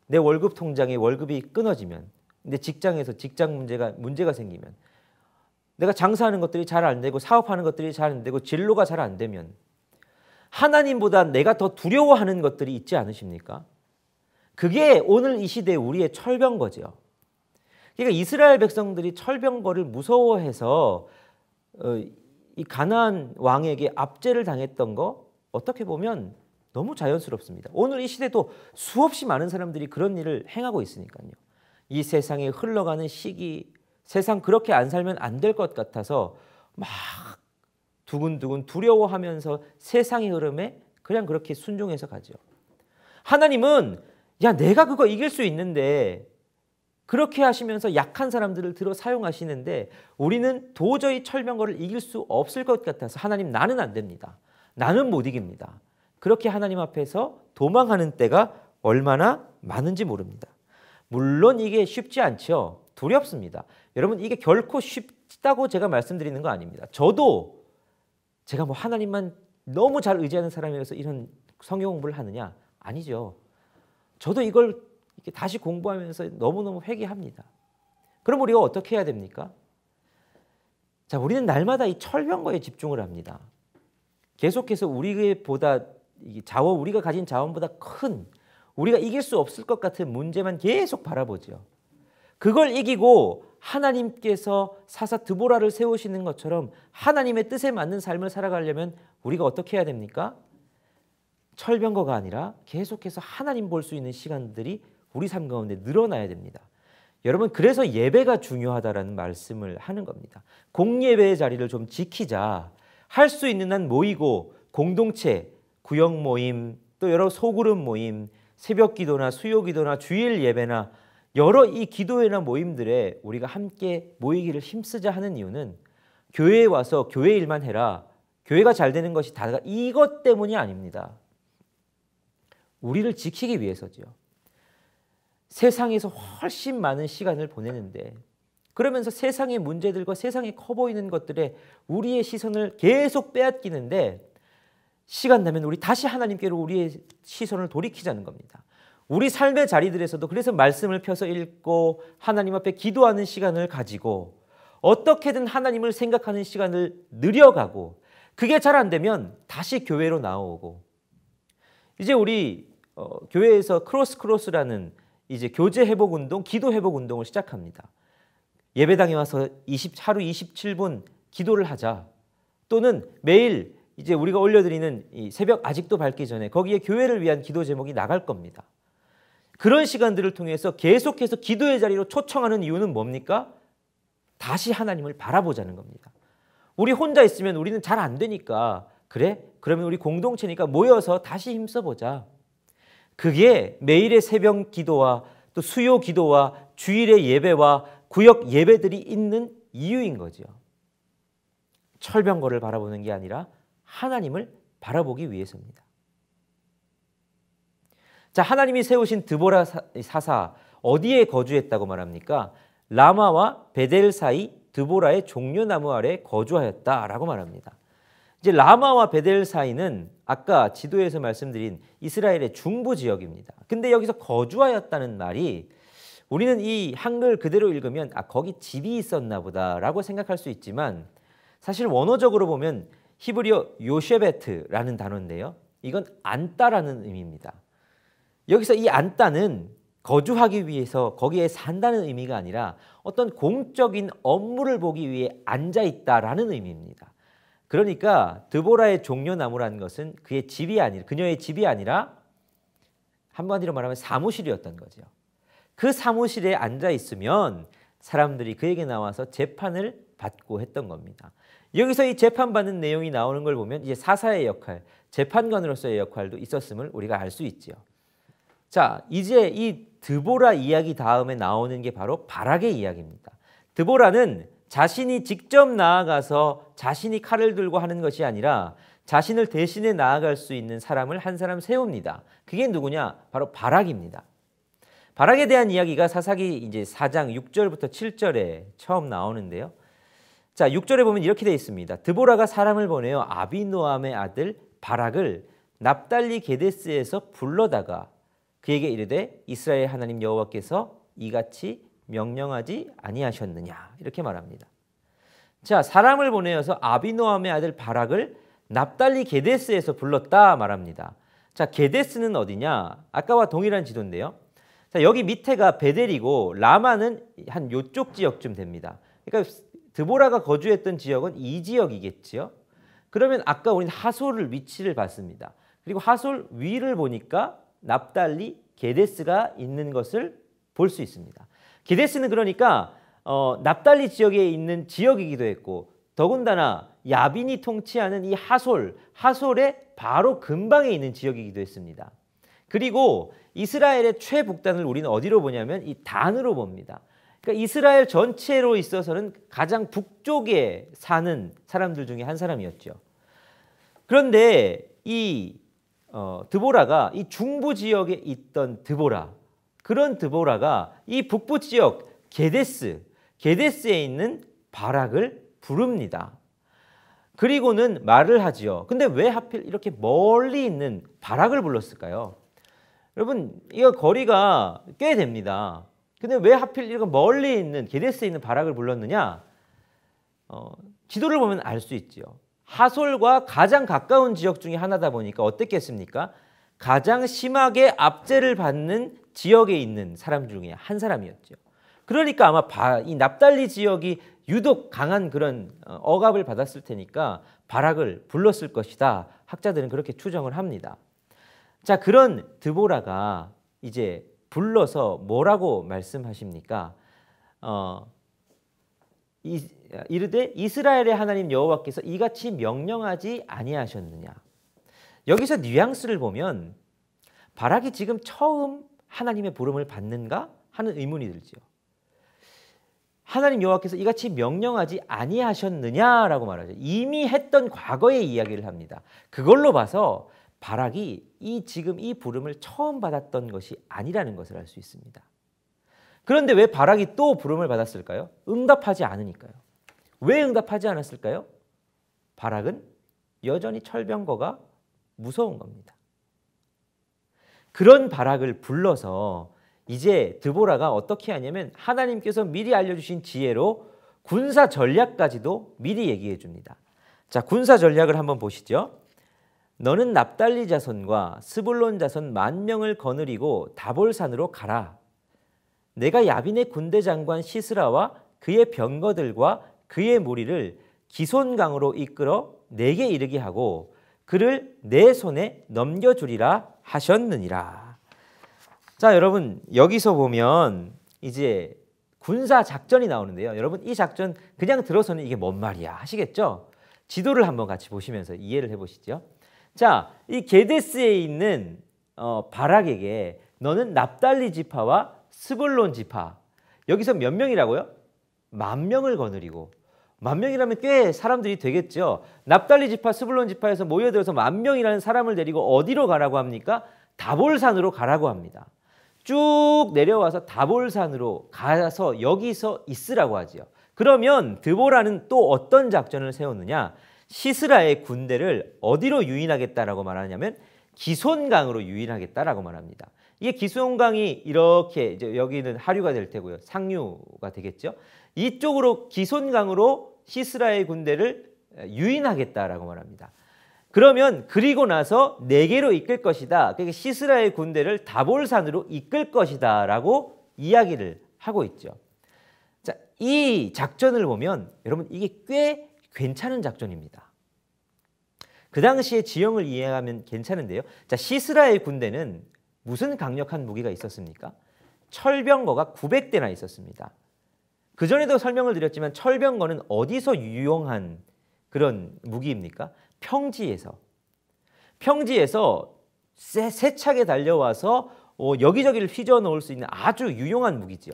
내 월급 통장에 월급이 끊어지면, 내 직장에서 직장 문제가 생기면, 내가 장사하는 것들이 잘 안 되고 사업하는 것들이 잘 안 되고 진로가 잘 안 되면 하나님보다 내가 더 두려워하는 것들이 있지 않으십니까? 그게 오늘 이 시대에 우리의 철병거죠. 그러니까 이스라엘 백성들이 철병거를 무서워해서 이 가나안 왕에게 압제를 당했던 거 어떻게 보면 너무 자연스럽습니다. 오늘 이 시대도 수없이 많은 사람들이 그런 일을 행하고 있으니까요. 이 세상에 흘러가는 시기, 세상 그렇게 안 살면 안 될 것 같아서 막 두근두근 두려워하면서 세상의 흐름에 그냥 그렇게 순종해서 가죠. 하나님은 야, 내가 그거 이길 수 있는데, 그렇게 하시면서 약한 사람들을 들어 사용하시는데 우리는 도저히 철병거를 이길 수 없을 것 같아서 하나님, 나는 안 됩니다. 나는 못 이깁니다. 그렇게 하나님 앞에서 도망하는 때가 얼마나 많은지 모릅니다. 물론 이게 쉽지 않죠. 두렵습니다. 여러분, 이게 결코 쉽다고 제가 말씀드리는 거 아닙니다. 저도 제가 뭐 하나님만 너무 잘 의지하는 사람이라서 이런 성경 공부를 하느냐? 아니죠. 저도 이걸 이렇게 다시 공부하면서 너무너무 회개합니다. 그럼 우리가 어떻게 해야 됩니까? 자, 우리는 날마다 이 철병거에 집중을 합니다. 계속해서 우리가 가진 자원보다 큰, 우리가 이길 수 없을 것 같은 문제만 계속 바라보죠. 그걸 이기고 하나님께서 사사 드보라를 세우시는 것처럼 하나님의 뜻에 맞는 삶을 살아가려면 우리가 어떻게 해야 됩니까? 철병거가 아니라 계속해서 하나님 볼 수 있는 시간들이 우리 삶 가운데 늘어나야 됩니다. 여러분, 그래서 예배가 중요하다라는 말씀을 하는 겁니다. 공예배의 자리를 좀 지키자. 할 수 있는 한 모이고 공동체, 구역 모임, 또 여러 소그룹 모임, 새벽 기도나 수요 기도나 주일 예배나 여러 이 기도회나 모임들에 우리가 함께 모이기를 힘쓰자 하는 이유는 교회에 와서 교회 일만 해라, 교회가 잘 되는 것이 다가 이것 때문이 아닙니다. 우리를 지키기 위해서죠. 세상에서 훨씬 많은 시간을 보내는데, 그러면서 세상의 문제들과 세상에 커 보이는 것들에 우리의 시선을 계속 빼앗기는데, 시간 나면 우리 다시 하나님께로 우리의 시선을 돌이키자는 겁니다. 우리 삶의 자리들에서도 그래서 말씀을 펴서 읽고 하나님 앞에 기도하는 시간을 가지고 어떻게든 하나님을 생각하는 시간을 늘려가고, 그게 잘 안 되면 다시 교회로 나오고, 이제 우리 교회에서 크로스라는 이제 교제 회복 운동, 기도 회복 운동을 시작합니다. 예배당에 와서 하루 27분 기도를 하자. 또는 매일 이제 우리가 올려드리는 이 새벽 아직도 밝기 전에 거기에 교회를 위한 기도 제목이 나갈 겁니다. 그런 시간들을 통해서 계속해서 기도의 자리로 초청하는 이유는 뭡니까? 다시 하나님을 바라보자는 겁니다. 우리 혼자 있으면 우리는 잘 안 되니까 그래? 그러면 우리 공동체니까 모여서 다시 힘써보자. 그게 매일의 새벽 기도와 또 수요 기도와 주일의 예배와 구역 예배들이 있는 이유인 거죠. 철병거를 바라보는 게 아니라 하나님을 바라보기 위해서입니다. 자, 하나님이 세우신 드보라 사사 어디에 거주했다고 말합니까? 라마와 베델 사이 드보라의 종려나무 아래 거주하였다라고 말합니다. 이제 라마와 베델 사이는 아까 지도에서 말씀드린 이스라엘의 중부 지역입니다. 근데 여기서 거주하였다는 말이 우리는 이 한글 그대로 읽으면 거기 집이 있었나 보다라고 생각할 수 있지만 사실 원어적으로 보면 히브리어 요셰베트라는 단어인데요. 이건 앉다라는 의미입니다. 여기서 이 앉다는 거주하기 위해서 거기에 산다는 의미가 아니라 어떤 공적인 업무를 보기 위해 앉아있다라는 의미입니다. 그러니까 드보라의 종려나무라는 것은 그녀의 집이 아니라 한마디로 말하면 사무실이었던 거죠. 그 사무실에 앉아있으면 사람들이 그에게 나와서 재판을 받고 했던 겁니다. 여기서 이 재판받는 내용이 나오는 걸 보면 이제 사사의 역할, 재판관으로서의 역할도 있었음을 우리가 알 수 있죠. 자, 이제 이 드보라 이야기 다음에 나오는 게 바로 바락의 이야기입니다. 드보라는 자신이 직접 나아가서 자신이 칼을 들고 하는 것이 아니라 자신을 대신해 나아갈 수 있는 사람을 한 사람 세웁니다. 그게 누구냐? 바로 바락입니다. 바락에 대한 이야기가 사사기 이제 4장 6절부터 7절에 처음 나오는데요. 자, 6절에 보면 이렇게 되어 있습니다. 드보라가 사람을 보내어 아비노암의 아들 바락을 납달리 게데스에서 불러다가 그에게 이르되 이스라엘 하나님 여호와께서 이같이 명령하지 아니하셨느냐 이렇게 말합니다. 자, 사람을 보내어서 아비노암의 아들 바락을 납달리 게데스에서 불렀다 말합니다. 자, 게데스는 어디냐? 아까와 동일한 지도인데요. 자, 여기 밑에가 베델이고 라마는 한 요쪽 지역쯤 됩니다. 그러니까 드보라가 거주했던 지역은 이 지역이겠죠. 그러면 아까 우리는 하솔을 위치를 봤습니다. 그리고 하솔 위를 보니까 납달리 게데스가 있는 것을 볼 수 있습니다. 게데스는 그러니까 납달리 지역에 있는 지역이기도 했고 더군다나 야빈이 통치하는 이 하솔의 바로 근방에 있는 지역이기도 했습니다. 그리고 이스라엘의 최북단을 우리는 어디로 보냐면 이 단으로 봅니다. 그러니까 이스라엘 전체로 있어서는 가장 북쪽에 사는 사람들 중에 한 사람이었죠. 그런데 이 드보라가 이 중부 지역에 있던 그런 드보라가 이 북부 지역 게데스에 있는 바락을 부릅니다. 그리고는 말을 하지요. 근데 왜 하필 이렇게 멀리 있는 바락을 불렀을까요? 여러분, 이거 거리가 꽤 됩니다. 근데 왜 하필 이렇게 멀리 있는 게데스에 있는 바락을 불렀느냐? 지도를 보면 알 수 있지요. 하솔과 가장 가까운 지역 중에 하나다 보니까 어땠겠습니까? 가장 심하게 압제를 받는 지역에 있는 사람 중에 한 사람이었죠. 그러니까 아마 이 납달리 지역이 유독 강한 그런 억압을 받았을 테니까 바락을 불렀을 것이다. 학자들은 그렇게 추정을 합니다. 자, 그런 드보라가 이제 불러서 뭐라고 말씀하십니까? 이르되 이스라엘의 하나님 여호와께서 이같이 명령하지 아니하셨느냐. 여기서 뉘앙스를 보면 바락이 지금 처음 하나님의 부름을 받는가 하는 의문이 들죠. 하나님 여호와께서 이같이 명령하지 아니하셨느냐라고 말하죠. 이미 했던 과거의 이야기를 합니다. 그걸로 봐서 바락이 지금 이 부름을 처음 받았던 것이 아니라는 것을 알 수 있습니다. 그런데 왜 바락이 또 부름을 받았을까요? 응답하지 않으니까요. 왜 응답하지 않았을까요? 바락은 여전히 철병거가 무서운 겁니다. 그런 바락을 불러서 이제 드보라가 어떻게 하냐면 하나님께서 미리 알려주신 지혜로 군사 전략까지도 미리 얘기해 줍니다. 자, 군사 전략을 한번 보시죠. 너는 납달리 자손과 스불론 자손 10,000명을 거느리고 다볼산으로 가라. 내가 야빈의 군대 장관 시스라와 그의 병거들과 그의 무리를 기손강으로 이끌어 내게 이르게 하고 그를 내 손에 넘겨주리라 하셨느니라. 자, 여러분 여기서 보면 이제 군사 작전이 나오는데요. 여러분 이 작전 그냥 들어서는 이게 뭔 말이야 하시겠죠? 지도를 한번 같이 보시면서 이해를 해보시죠. 자, 이 게데스에 있는 바락에게 너는 납달리 지파와 스불론 지파, 여기서 몇 명이라고요? 10,000명을 거느리고, 10,000명이라면 꽤 사람들이 되겠죠. 납달리 지파, 스불론 지파에서 모여들어서 10,000명이라는 사람을 데리고 어디로 가라고 합니까? 다볼산으로 가라고 합니다. 쭉 내려와서 다볼산으로 가서 여기서 있으라고 하지요. 그러면 드보라는 또 어떤 작전을 세웠느냐? 시스라의 군대를 어디로 유인하겠다라고 말하냐면 기손강으로 유인하겠다라고 말합니다. 이게 기손강이 이렇게 이제 여기는 하류가 될 테고요. 상류가 되겠죠. 이쪽으로 기손강으로 시스라의 군대를 유인하겠다라고 말합니다. 그러면 그리고 나서 네게로 이끌 것이다. 그러니까 시스라의 군대를 다볼산으로 이끌 것이다라고 이야기를 하고 있죠. 자, 이 작전을 보면 여러분 이게 꽤 괜찮은 작전입니다. 그 당시의 지형을 이해하면 괜찮은데요. 자, 시스라의 군대는 무슨 강력한 무기가 있었습니까? 철병거가 900대나 있었습니다. 그전에도 설명을 드렸지만 철병거는 어디서 유용한 그런 무기입니까? 평지에서 세차게 달려와서 여기저기를 휘저 놓을 수 있는 아주 유용한 무기죠.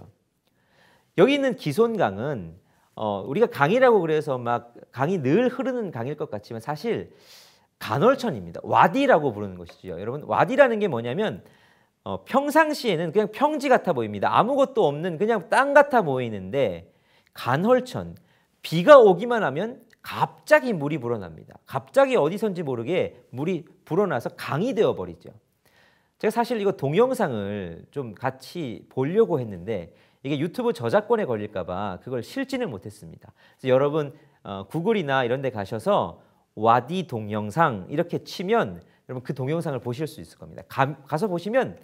여기 있는 기손강은 우리가 강이라고 그래서 막 강이 늘 흐르는 강일 것 같지만 사실 간헐천입니다. 와디라고 부르는 것이죠. 여러분 와디라는 게 뭐냐면 평상시에는 그냥 평지 같아 보입니다. 아무것도 없는 그냥 땅 같아 보이는데 간헐천, 비가 오기만 하면 갑자기 물이 불어납니다. 갑자기 어디선지 모르게 물이 불어나서 강이 되어버리죠. 제가 사실 이거 동영상을 좀 같이 보려고 했는데 이게 유튜브 저작권에 걸릴까 봐 그걸 실지는 못했습니다. 그래서 여러분 구글이나 이런 데 가셔서 와디 동영상 이렇게 치면 여러분 그 동영상을 보실 수 있을 겁니다. 가서 보시면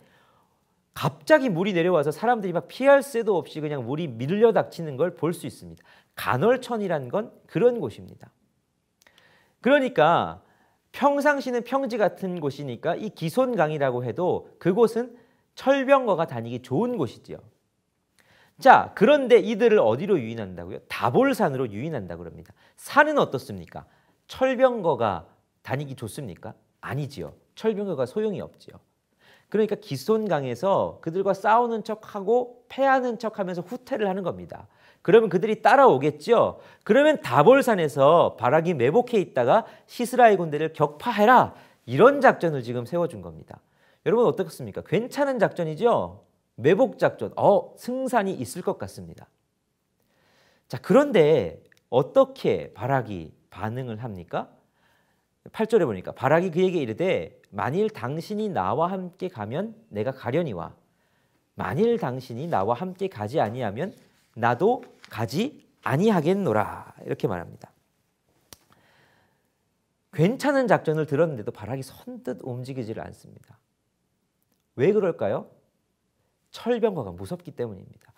갑자기 물이 내려와서 사람들이 막 피할 새도 없이 그냥 물이 밀려닥치는 걸 볼 수 있습니다. 간헐천이라는 건 그런 곳입니다. 그러니까 평상시는 평지 같은 곳이니까 이 기손강이라고 해도 그곳은 철병거가 다니기 좋은 곳이지요. 자, 그런데 이들을 어디로 유인한다고요? 다볼산으로 유인한다고 합니다. 산은 어떻습니까? 철병거가 다니기 좋습니까? 아니지요. 철병거가 소용이 없지요. 그러니까 기손강에서 그들과 싸우는 척하고 패하는 척하면서 후퇴를 하는 겁니다. 그러면 그들이 따라오겠죠. 그러면 다볼산에서 바락이 매복해 있다가 시스라의 군대를 격파해라. 이런 작전을 지금 세워준 겁니다. 여러분 어떻습니까? 괜찮은 작전이죠? 매복 작전. 승산이 있을 것 같습니다. 자, 그런데 어떻게 바락이 반응을 합니까? 8절에 보니까 바락이 그에게 이르되 만일 당신이 나와 함께 가면 내가 가려니와 만일 당신이 나와 함께 가지 아니하면 나도 가지 아니하겠노라. 이렇게 말합니다. 괜찮은 작전을 들었는데도 바락이 선뜻 움직이지를 않습니다. 왜 그럴까요? 철병거가 무섭기 때문입니다.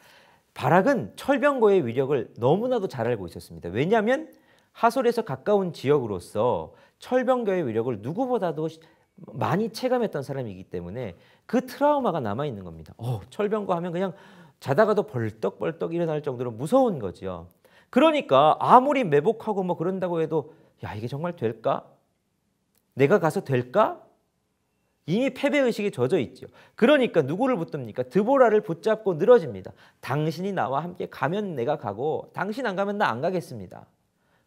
바락은 철병거의 위력을 너무나도 잘 알고 있었습니다. 왜냐하면 하솔에서 가까운 지역으로서 철병거의 위력을 누구보다도 많이 체감했던 사람이기 때문에 그 트라우마가 남아있는 겁니다. 철병거 하면 그냥 자다가도 벌떡벌떡 일어날 정도로 무서운 거죠. 그러니까 아무리 매복하고 뭐 그런다고 해도 야, 이게 정말 될까? 내가 가서 될까? 이미 패배의식에 젖어 있죠. 그러니까 누구를 붙듭니까? 드보라를 붙잡고 늘어집니다. 당신이 나와 함께 가면 내가 가고 당신 안 가면 나 안 가겠습니다.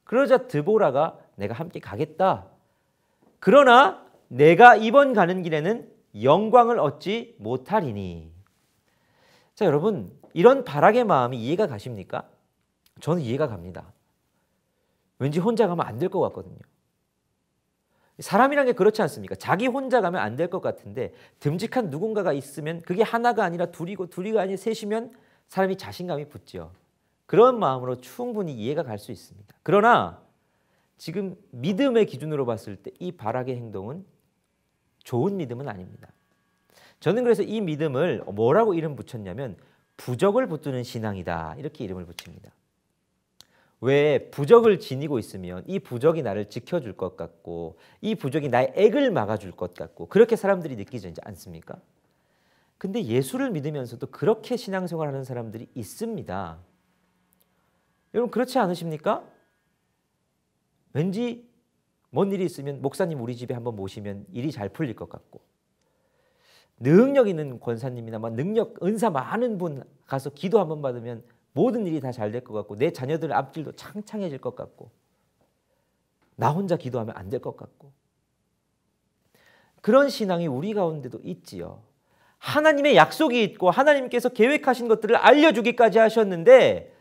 그러자 드보라가 내가 함께 가겠다. 그러나 내가 이번 가는 길에는 영광을 얻지 못하리니. 자, 여러분 이런 바락의 마음이 이해가 가십니까? 저는 이해가 갑니다. 왠지 혼자 가면 안 될 것 같거든요. 사람이란 게 그렇지 않습니까? 자기 혼자 가면 안 될 것 같은데 듬직한 누군가가 있으면 그게 하나가 아니라 둘이고 둘이가 아니라 셋이면 사람이 자신감이 붙죠. 그런 마음으로 충분히 이해가 갈 수 있습니다. 그러나 지금 믿음의 기준으로 봤을 때 이 바락의 행동은 좋은 믿음은 아닙니다. 저는 그래서 이 믿음을 뭐라고 이름 붙였냐면 부적을 붙드는 신앙이다 이렇게 이름을 붙입니다. 왜 부적을 지니고 있으면 이 부적이 나를 지켜줄 것 같고 이 부적이 나의 액을 막아줄 것 같고 그렇게 사람들이 느끼지 않습니까? 근데 예수를 믿으면서도 그렇게 신앙생활하는 사람들이 있습니다. 여러분 그렇지 않으십니까? 왠지 뭔 일이 있으면 목사님 우리 집에 한번 모시면 일이 잘 풀릴 것 같고 능력 있는 권사님이나 능력, 은사 많은 분 가서 기도 한번 받으면 모든 일이 다 잘 될 것 같고 내 자녀들 앞길도 창창해질 것 같고 나 혼자 기도하면 안 될 것 같고 그런 신앙이 우리 가운데도 있지요. 하나님의 약속이 있고 하나님께서 계획하신 것들을 알려주기까지 하셨는데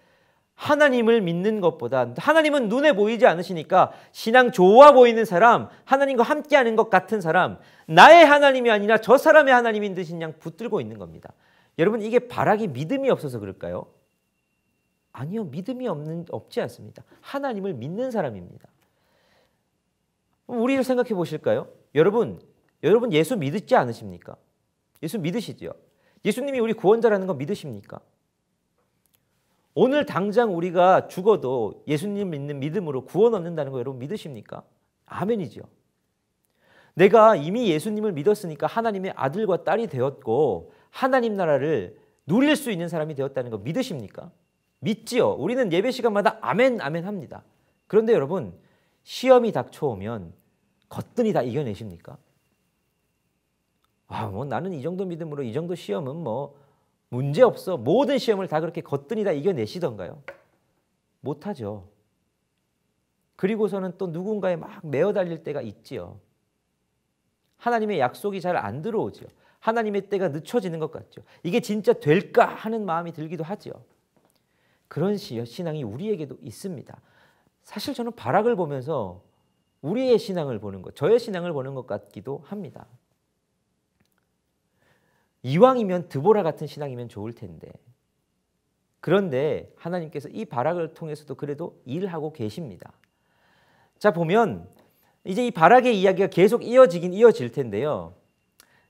하나님을 믿는 것보다 하나님은 눈에 보이지 않으시니까 신앙 좋아 보이는 사람, 하나님과 함께하는 것 같은 사람, 나의 하나님이 아니라 저 사람의 하나님인 듯이 그냥 붙들고 있는 겁니다. 여러분 이게 바락이 믿음이 없어서 그럴까요? 아니요. 믿음이 없지 않습니다. 하나님을 믿는 사람입니다. 우리를 생각해 보실까요? 여러분 예수 믿지 않으십니까? 예수 믿으시죠? 예수님이 우리 구원자라는 거 믿으십니까? 오늘 당장 우리가 죽어도 예수님 믿는 믿음으로 구원 얻는다는 거 여러분 믿으십니까? 아멘이죠. 내가 이미 예수님을 믿었으니까 하나님의 아들과 딸이 되었고 하나님 나라를 누릴 수 있는 사람이 되었다는 거 믿으십니까? 믿지요. 우리는 예배 시간마다 아멘 아멘 합니다. 그런데 여러분 시험이 닥쳐오면 거뜬히 다 이겨내십니까? 나는 이 정도 믿음으로 이 정도 시험은 문제 없어. 모든 시험을 다 그렇게 거뜬히 다 이겨내시던가요? 못하죠. 그리고서는 또 누군가에 막 매어 달릴 때가 있지요. 하나님의 약속이 잘 안 들어오죠. 하나님의 때가 늦춰지는 것 같죠. 이게 진짜 될까 하는 마음이 들기도 하죠. 그런 신앙이 우리에게도 있습니다. 사실 저는 바락을 보면서 우리의 신앙을 보는 것, 저의 신앙을 보는 것 같기도 합니다. 이왕이면 드보라 같은 신앙이면 좋을 텐데 그런데 하나님께서 이 바락을 통해서도 그래도 일하고 계십니다. 자 보면 이제 이 바락의 이야기가 계속 이어질 텐데요.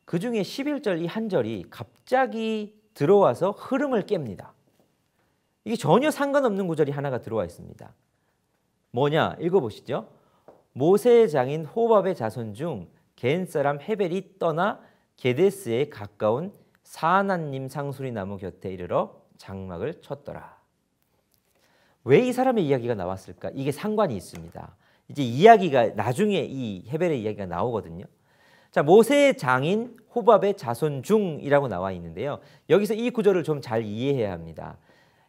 그중에 11절 이 한 절이 갑자기 들어와서 흐름을 깹니다. 이게 전혀 상관없는 구절이 하나가 들어와 있습니다. 뭐냐? 읽어보시죠. 모세의 장인 호밥의 자손 중 겐 사람 헤벨이 떠나 게데스에 가까운 사하나님 상수리 나무 곁에 이르러 장막을 쳤더라. 왜 이 사람의 이야기가 나왔을까? 이게 상관이 있습니다. 이제 이야기가 나중에 이 헤벨의 이야기가 나오거든요. 자, 모세의 장인 호밥의 자손 중이라고 나와 있는데요. 여기서 이 구절을 좀 잘 이해해야 합니다.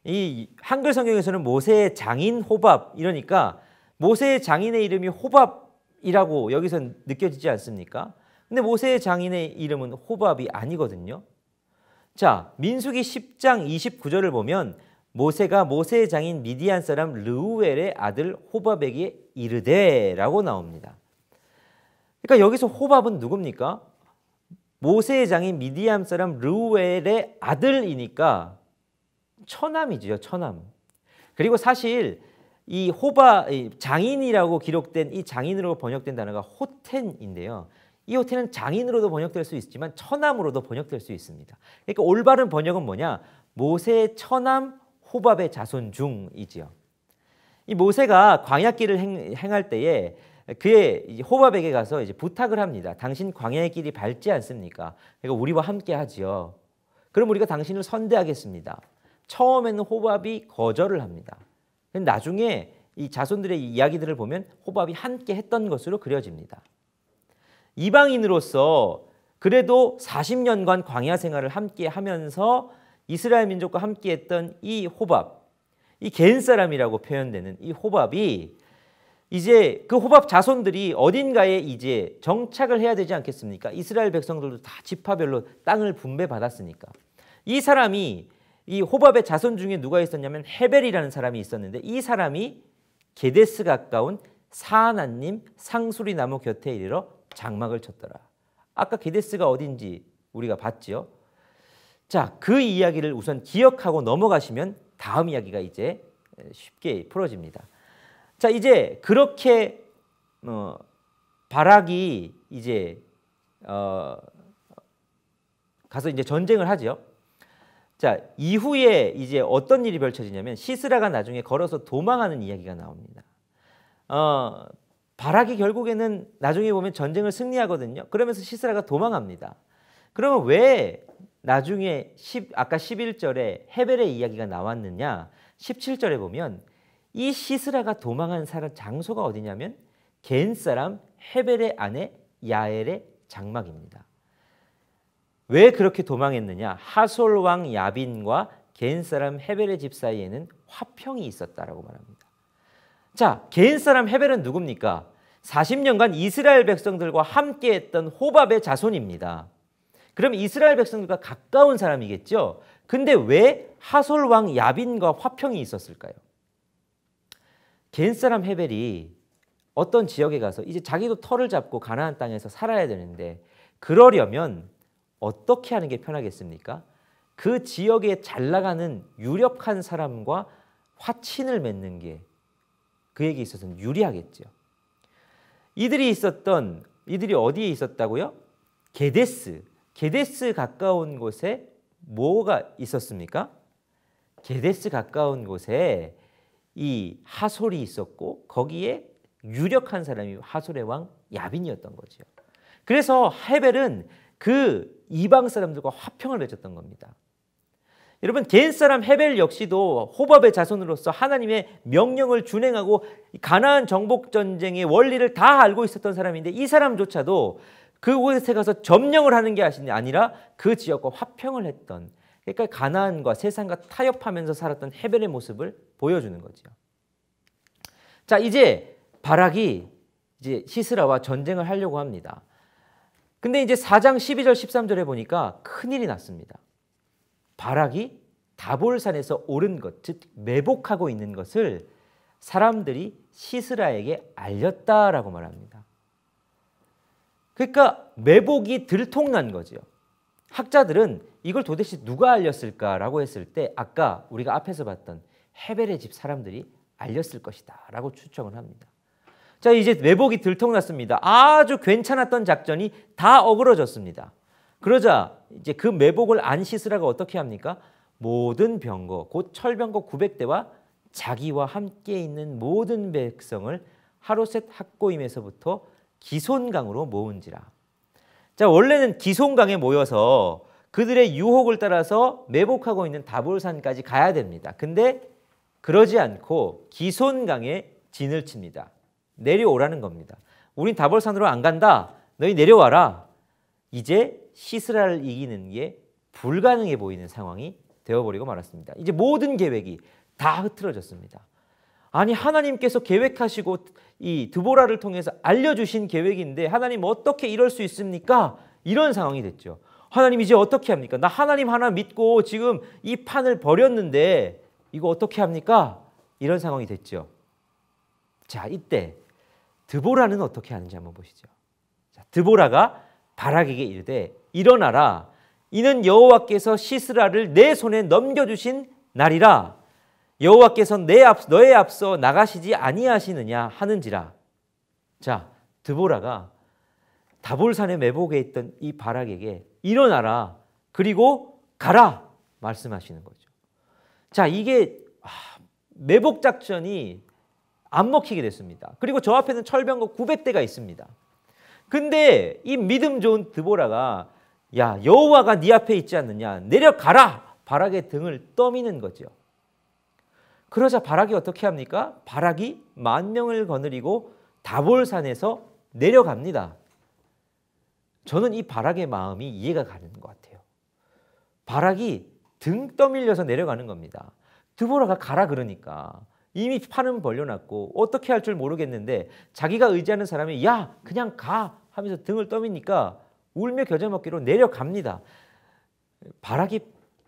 이 한글 성경에서는 모세의 장인 호밥 이러니까 모세의 장인의 이름이 호밥이라고 여기서 느껴지지 않습니까? 근데 모세의 장인의 이름은 호밥이 아니거든요. 자, 민수기 10장 29절을 보면 모세가 모세의 장인 미디안 사람 르우엘의 아들 호밥에게 이르되라고 나옵니다. 그러니까 여기서 호밥은 누굽니까? 모세의 장인 미디안 사람 르우엘의 아들이니까 처남이죠, 처남. 그리고 사실 이 장인이라고 기록된 이 장인으로 번역된 단어가 호텐인데요. 이 호텐은 장인으로도 번역될 수 있지만 처남으로도 번역될 수 있습니다. 그러니까 올바른 번역은 뭐냐? 모세의 처남 호밥의 자손 중이지요. 이 모세가 광야길을 행할 때에 그의 호밥에게 가서 이제 부탁을 합니다. 당신 광야의 길이 밝지 않습니까? 그러니까 우리와 함께 하지요. 그럼 우리가 당신을 선대하겠습니다. 처음에는 호밥이 거절을 합니다. 나중에 이 자손들의 이야기들을 보면 호밥이 함께 했던 것으로 그려집니다. 이방인으로서 그래도 40년간 광야 생활을 함께 하면서 이스라엘 민족과 함께 했던 이 호밥, 이 겐 사람이라고 표현되는 이 호밥이 이제 그 호밥 자손들이 어딘가에 이제 정착을 해야 되지 않겠습니까? 이스라엘 백성들도 다 지파별로 땅을 분배받았으니까. 이 사람이 이 호밥의 자손 중에 누가 있었냐면 헤벨이라는 사람이 있었는데 이 사람이 게데스 가까운 사하나님 상수리 나무 곁에 이르러 장막을 쳤더라. 아까 게데스가 어딘지 우리가 봤죠. 자, 그 이야기를 우선 기억하고 넘어가시면 다음 이야기가 이제 쉽게 풀어집니다. 자, 이제 그렇게 바락이 이제 가서 이제 전쟁을 하죠. 자, 이후에 이제 어떤 일이 펼쳐지냐면 시스라가 나중에 걸어서 도망하는 이야기가 나옵니다. 바락이 결국에는 나중에 보면 전쟁을 승리하거든요. 그러면서 시스라가 도망합니다. 그러면 왜 나중에 아까 11절에 헤벨의 이야기가 나왔느냐? 17절에 보면 이 시스라가 도망한 장소가 어디냐면 겐 사람 헤벨의 아내 야엘의 장막입니다. 왜 그렇게 도망했느냐? 하솔 왕 야빈과 겐 사람 헤벨의 집 사이에는 화평이 있었다라고 말합니다. 자, 겐 사람 헤벨은 누굽니까? 40년간 이스라엘 백성들과 함께했던 호밥의 자손입니다. 그럼 이스라엘 백성들과 가까운 사람이겠죠? 근데 왜 하솔 왕 야빈과 화평이 있었을까요? 겐 사람 헤벨이 어떤 지역에 가서 이제 자기도 터를 잡고 가나안 땅에서 살아야 되는데 그러려면 어떻게 하는 게 편하겠습니까? 그 지역에 잘 나가는 유력한 사람과 화친을 맺는 게 그에게 있어서는 유리하겠죠. 이들이 어디에 있었다고요? 게데스 가까운 곳에 뭐가 있었습니까? 게데스 가까운 곳에 이 하솔이 있었고 거기에 유력한 사람이 하솔의 왕 야빈이었던 거죠. 그래서 헤벨은 그 이방 사람들과 화평을 맺었던 겁니다. 여러분, 겐 사람 헤벨 역시도 호밥의 자손으로서 하나님의 명령을 준행하고 가나안 정복 전쟁의 원리를 다 알고 있었던 사람인데 이 사람조차도 그곳에 가서 점령을 하는 게 아니라 그 지역과 화평을 했던, 그러니까 가나안과 세상과 타협하면서 살았던 헤벨의 모습을 보여주는 거죠. 자, 이제 바락이 이제 시스라와 전쟁을 하려고 합니다. 근데 이제 4장 12절 13절에 보니까 큰일이 났습니다. 바락이 다볼산에서 옳은 것, 즉 매복하고 있는 것을 사람들이 시스라에게 알렸다라고 말합니다. 그러니까 매복이 들통난 거죠. 학자들은 이걸 도대체 누가 알렸을까라고 했을 때 아까 우리가 앞에서 봤던 헤벨의 집 사람들이 알렸을 것이다 라고 추정을 합니다. 자, 이제 매복이 들통났습니다. 아주 괜찮았던 작전이 다 어그러졌습니다. 그러자 이제 그 매복을 안 시스라가 어떻게 합니까? 모든 병거, 곧 철병거 900대와 자기와 함께 있는 모든 백성을 하로셋 학고임에서부터 기손강으로 모은지라. 자, 원래는 기손강에 모여서 그들의 유혹을 따라서 매복하고 있는 다볼산까지 가야 됩니다. 근데 그러지 않고 기손강에 진을 칩니다. 내려오라는 겁니다. 우린 다볼산으로 안 간다. 너희 내려와라. 이제 시스라를 이기는 게 불가능해 보이는 상황이 되어버리고 말았습니다. 이제 모든 계획이 다 흐트러졌습니다. 아니, 하나님께서 계획하시고 이 드보라를 통해서 알려주신 계획인데 하나님 어떻게 이럴 수 있습니까? 이런 상황이 됐죠. 하나님 이제 어떻게 합니까? 나 하나님 하나 믿고 지금 이 판을 벌였는데 이거 어떻게 합니까? 이런 상황이 됐죠. 자, 이때 드보라는 어떻게 하는지 한번 보시죠. 자, 드보라가 바락에게 이르되 일어나라. 이는 여호와께서 시스라를 내 손에 넘겨주신 날이라. 여호와께서 너의 앞서 나가시지 아니하시느냐 하는지라. 자, 드보라가 다볼산에 매복해 있던 이 바락에게 일어나라. 그리고 가라. 말씀하시는 거죠. 자, 이게 매복 작전이 안 먹히게 됐습니다. 그리고 저 앞에는 철병거 900대가 있습니다. 근데 이 믿음 좋은 드보라가 야, 여호와가 네 앞에 있지 않느냐. 내려가라. 바락의 등을 떠미는 거죠. 그러자 바락이 어떻게 합니까? 바락이 10,000명을 거느리고 다볼산에서 내려갑니다. 저는 이 바락의 마음이 이해가 가는 것 같아요. 바락이 등 떠밀려서 내려가는 겁니다. 드보라가 가라 그러니까 이미 판은 벌려놨고 어떻게 할 줄 모르겠는데 자기가 의지하는 사람이 야, 그냥 가 하면서 등을 떠미니까 울며 겨자 먹기로 내려갑니다. 바락이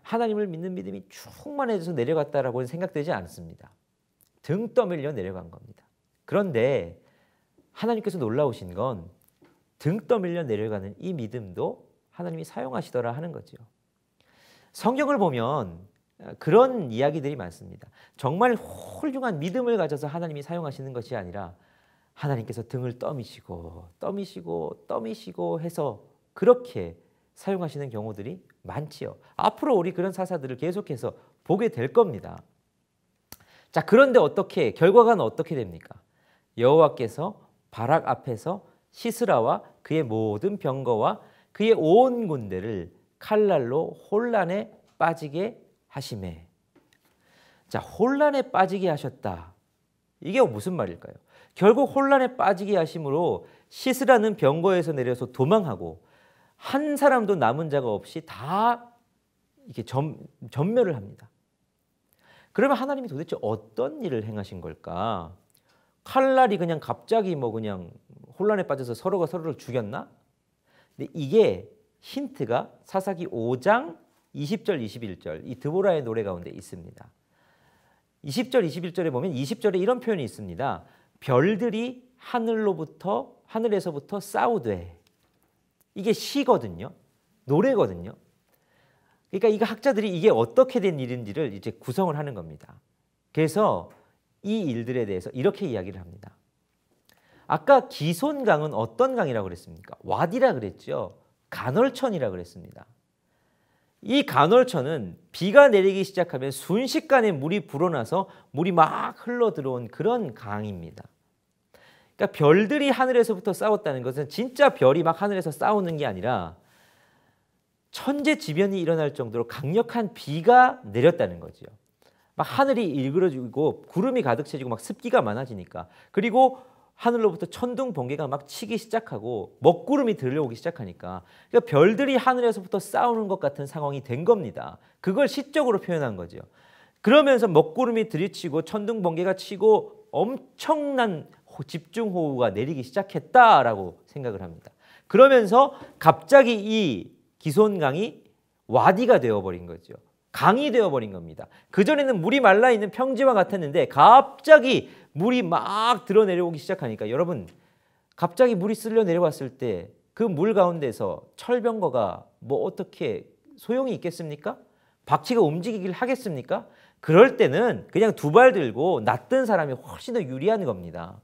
하나님을 믿는 믿음이 충만해져서 내려갔다라고는 생각되지 않습니다. 등 떠밀려 내려간 겁니다. 그런데 하나님께서 놀라우신 건 등 떠밀려 내려가는 이 믿음도 하나님이 사용하시더라 하는 거죠. 성경을 보면 그런 이야기들이 많습니다. 정말 훌륭한 믿음을 가져서 하나님이 사용하시는 것이 아니라 하나님께서 등을 떠미시고 해서 그렇게 사용하시는 경우들이 많지요. 앞으로 우리 그런 사사들을 계속해서 보게 될 겁니다. 자, 그런데 어떻게 결과는 어떻게 됩니까? 여호와께서 바락 앞에서 시스라와 그의 모든 병거와 그의 온 군대를 칼날로 혼란에 빠지게 하시매. 자, 혼란에 빠지게 하셨다. 이게 무슨 말일까요? 결국 혼란에 빠지게 하심으로 시스라는 병거에서 내려서 도망하고 한 사람도 남은 자가 없이 다 이렇게 전멸을 합니다. 그러면 하나님이 도대체 어떤 일을 행하신 걸까? 칼날이 그냥 갑자기 그냥 혼란에 빠져서 서로가 서로를 죽였나? 근데 이게 힌트가 사사기 5장 20절 21절 이 드보라의 노래 가운데 있습니다. 20절 21절에 보면 20절에 이런 표현이 있습니다. 별들이 하늘에서부터 싸우되. 이게 시거든요. 노래거든요. 그러니까 이거 학자들이 이게 어떻게 된 일인지를 이제 구성을 하는 겁니다. 그래서 이 일들에 대해서 이렇게 이야기를 합니다. 아까 기손강은 어떤 강이라고 그랬습니까? 와디라 그랬죠. 간헐천이라고 그랬습니다. 이 간헐천은 비가 내리기 시작하면 순식간에 물이 불어나서 물이 막 흘러 들어온 그런 강입니다. 그러니까 별들이 하늘에서부터 싸웠다는 것은 진짜 별이 막 하늘에서 싸우는 게 아니라 천재지변이 일어날 정도로 강력한 비가 내렸다는 거죠. 막 하늘이 일그러지고 구름이 가득 채지고 막 습기가 많아지니까, 그리고 하늘로부터 천둥 번개가 막 치기 시작하고 먹구름이 들려오기 시작하니까, 그러니까 별들이 하늘에서부터 싸우는 것 같은 상황이 된 겁니다. 그걸 시적으로 표현한 거죠. 그러면서 먹구름이 들이치고 천둥 번개가 치고 엄청난 집중호우가 내리기 시작했다라고 생각을 합니다. 그러면서 갑자기 이 기손강이 와디가 되어버린 거죠. 강이 되어버린 겁니다. 그전에는 물이 말라있는 평지와 같았는데 갑자기 물이 막 들어내려오기 시작하니까, 여러분 갑자기 물이 쓸려 내려왔을 때 그 물 가운데서 철병거가 뭐 어떻게 소용이 있겠습니까? 바퀴가 움직이길 하겠습니까? 그럴 때는 그냥 두 발 들고 낫던 사람이 훨씬 더 유리한 겁니다.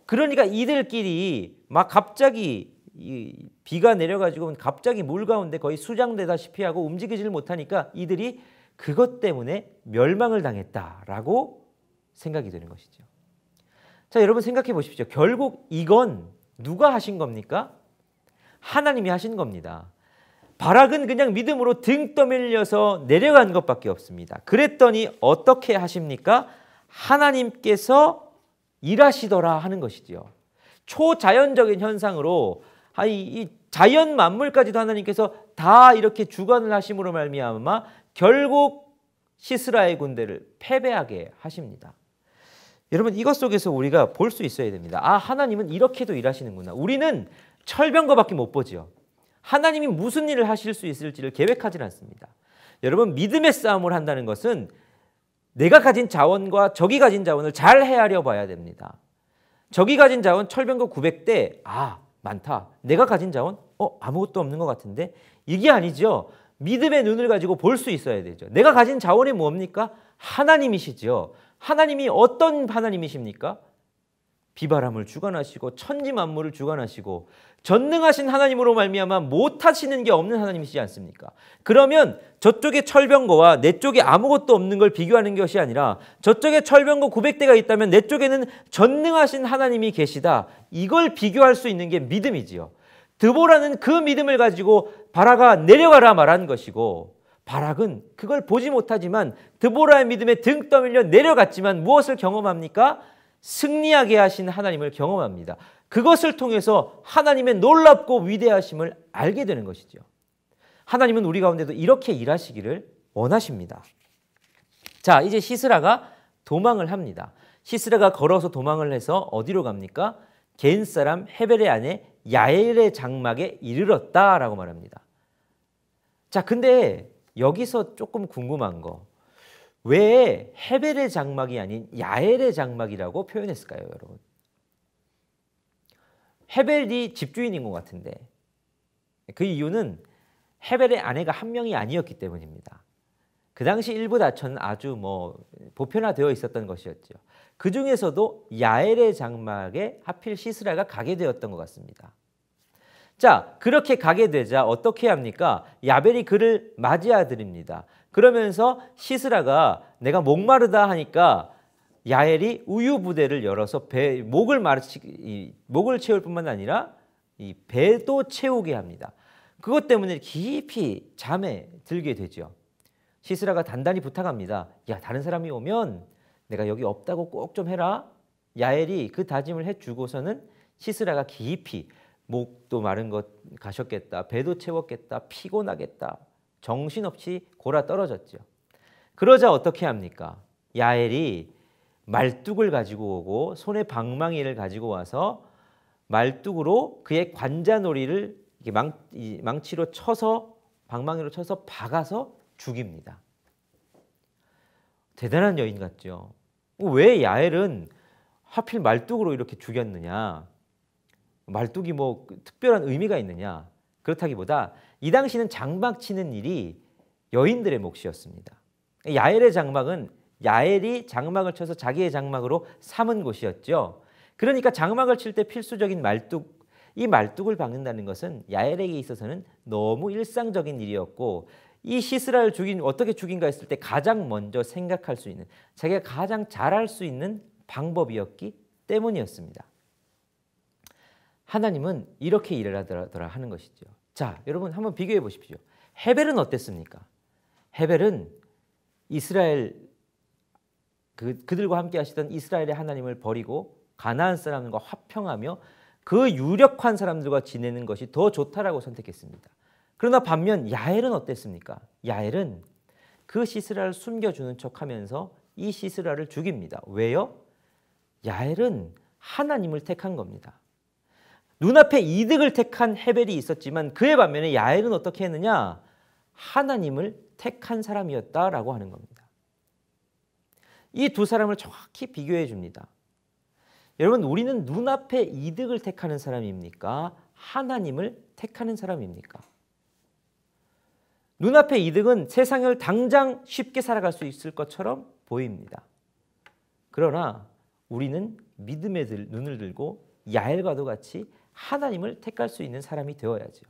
그러니까 이들끼리 막 갑자기 이 비가 내려가지고 갑자기 물 가운데 거의 수장되다시피 하고 움직이질 못하니까 이들이 그것 때문에 멸망을 당했다라고 생각이 되는 것이죠. 자, 여러분 생각해 보십시오. 결국 이건 누가 하신 겁니까? 하나님이 하신 겁니다. 바락은 그냥 믿음으로 등 떠밀려서 내려간 것밖에 없습니다. 그랬더니 어떻게 하십니까? 하나님께서 일하시더라 하는 것이지요. 초자연적인 현상으로 이 자연 만물까지도 하나님께서 다 이렇게 주관을 하심으로 말미암아 결국 시스라의 군대를 패배하게 하십니다. 여러분 이것 속에서 우리가 볼 수 있어야 됩니다. 아, 하나님은 이렇게도 일하시는구나. 우리는 철병거밖에 못 보죠. 하나님이 무슨 일을 하실 수 있을지를 계획하지 않습니다. 여러분 믿음의 싸움을 한다는 것은 내가 가진 자원과 적이 가진 자원을 잘 헤아려 봐야 됩니다. 적이 가진 자원 철병거 900대, 아 많다. 내가 가진 자원? 아무것도 없는 것 같은데? 이게 아니죠. 믿음의 눈을 가지고 볼 수 있어야 되죠. 내가 가진 자원이 뭡니까? 하나님이시죠. 하나님이 어떤 하나님이십니까? 비바람을 주관하시고 천지 만물을 주관하시고 전능하신 하나님으로 말미암아 못하시는 게 없는 하나님이시지 않습니까? 그러면 저쪽에 철병거와 내 쪽에 아무것도 없는 걸 비교하는 것이 아니라 저쪽에 철병거 900대가 있다면 내 쪽에는 전능하신 하나님이 계시다. 이걸 비교할 수 있는 게 믿음이지요. 드보라는 그 믿음을 가지고 바라가 내려가라 말한 것이고, 바락은 그걸 보지 못하지만 드보라의 믿음에 등 떠밀려 내려갔지만 무엇을 경험합니까? 승리하게 하신 하나님을 경험합니다. 그것을 통해서 하나님의 놀랍고 위대하심을 알게 되는 것이죠. 하나님은 우리 가운데도 이렇게 일하시기를 원하십니다. 자, 이제 시스라가 도망을 합니다. 시스라가 걸어서 도망을 해서 어디로 갑니까? 겐 사람 헤벨의 아내 야엘의 장막에 이르렀다라고 말합니다. 자, 근데 여기서 조금 궁금한 거, 왜 헤벨의 장막이 아닌 야엘의 장막이라고 표현했을까요, 여러분? 헤벨이 집주인인 것 같은데 그 이유는 헤벨의 아내가 한 명이 아니었기 때문입니다. 그 당시 일부 다처는 아주 보편화되어 있었던 것이었죠. 그 중에서도 야엘의 장막에 하필 시스라가 가게 되었던 것 같습니다. 자, 그렇게 가게 되자 어떻게 합니까? 야벨이 그를 맞이하드립니다. 그러면서 시스라가 내가 목마르다 하니까 야엘이 우유 부대를 열어서 목을 채울 뿐만 아니라 이 배도 채우게 합니다. 그것 때문에 깊이 잠에 들게 되죠. 시스라가 단단히 부탁합니다. 야, 다른 사람이 오면 내가 여기 없다고 꼭 좀 해라. 야엘이 그 다짐을 해주고서는 시스라가 깊이 목도 마른 것 가셨겠다. 배도 채웠겠다. 피곤하겠다. 정신없이 골아 떨어졌죠. 그러자 어떻게 합니까? 야엘이 말뚝을 가지고 오고 손에 방망이를 가지고 와서 말뚝으로 그의 관자놀이를 망치로 쳐서 방망이로 쳐서 박아서 죽입니다. 대단한 여인 같죠. 왜 야엘은 하필 말뚝으로 이렇게 죽였느냐? 말뚝이 특별한 의미가 있느냐? 그렇다기보다 이 당시는 장막 치는 일이 여인들의 몫이었습니다. 야엘의 장막은 야엘이 장막을 쳐서 자기의 장막으로 삼은 곳이었죠. 그러니까 장막을 칠 때 필수적인 말뚝, 이 말뚝을 박는다는 것은 야엘에게 있어서는 너무 일상적인 일이었고 이 시스라를 어떻게 죽인가 했을 때 가장 먼저 생각할 수 있는, 자기가 가장 잘할 수 있는 방법이었기 때문이었습니다. 하나님은 이렇게 일하더라 하는 것이죠. 자, 여러분 한번 비교해 보십시오. 헤벨은 어땠습니까? 헤벨은 이스라엘 그들과 함께 하시던 이스라엘의 하나님을 버리고 가나안 사람들과 화평하며 그 유력한 사람들과 지내는 것이 더 좋다라고 선택했습니다. 그러나 반면 야엘은 어땠습니까? 야엘은 그 시스라를 숨겨주는 척하면서 이 시스라를 죽입니다. 왜요? 야엘은 하나님을 택한 겁니다. 눈앞에 이득을 택한 헤벨이 있었지만 그에 반면에 야엘은 어떻게 했느냐? 하나님을 택한 사람이었다라고 하는 겁니다. 이 두 사람을 정확히 비교해 줍니다. 여러분, 우리는 눈앞에 이득을 택하는 사람입니까? 하나님을 택하는 사람입니까? 눈앞의 이득은 세상을 당장 쉽게 살아갈 수 있을 것처럼 보입니다. 그러나 우리는 믿음의 눈을 들고 야엘과도 같이 하나님을 택할 수 있는 사람이 되어야죠.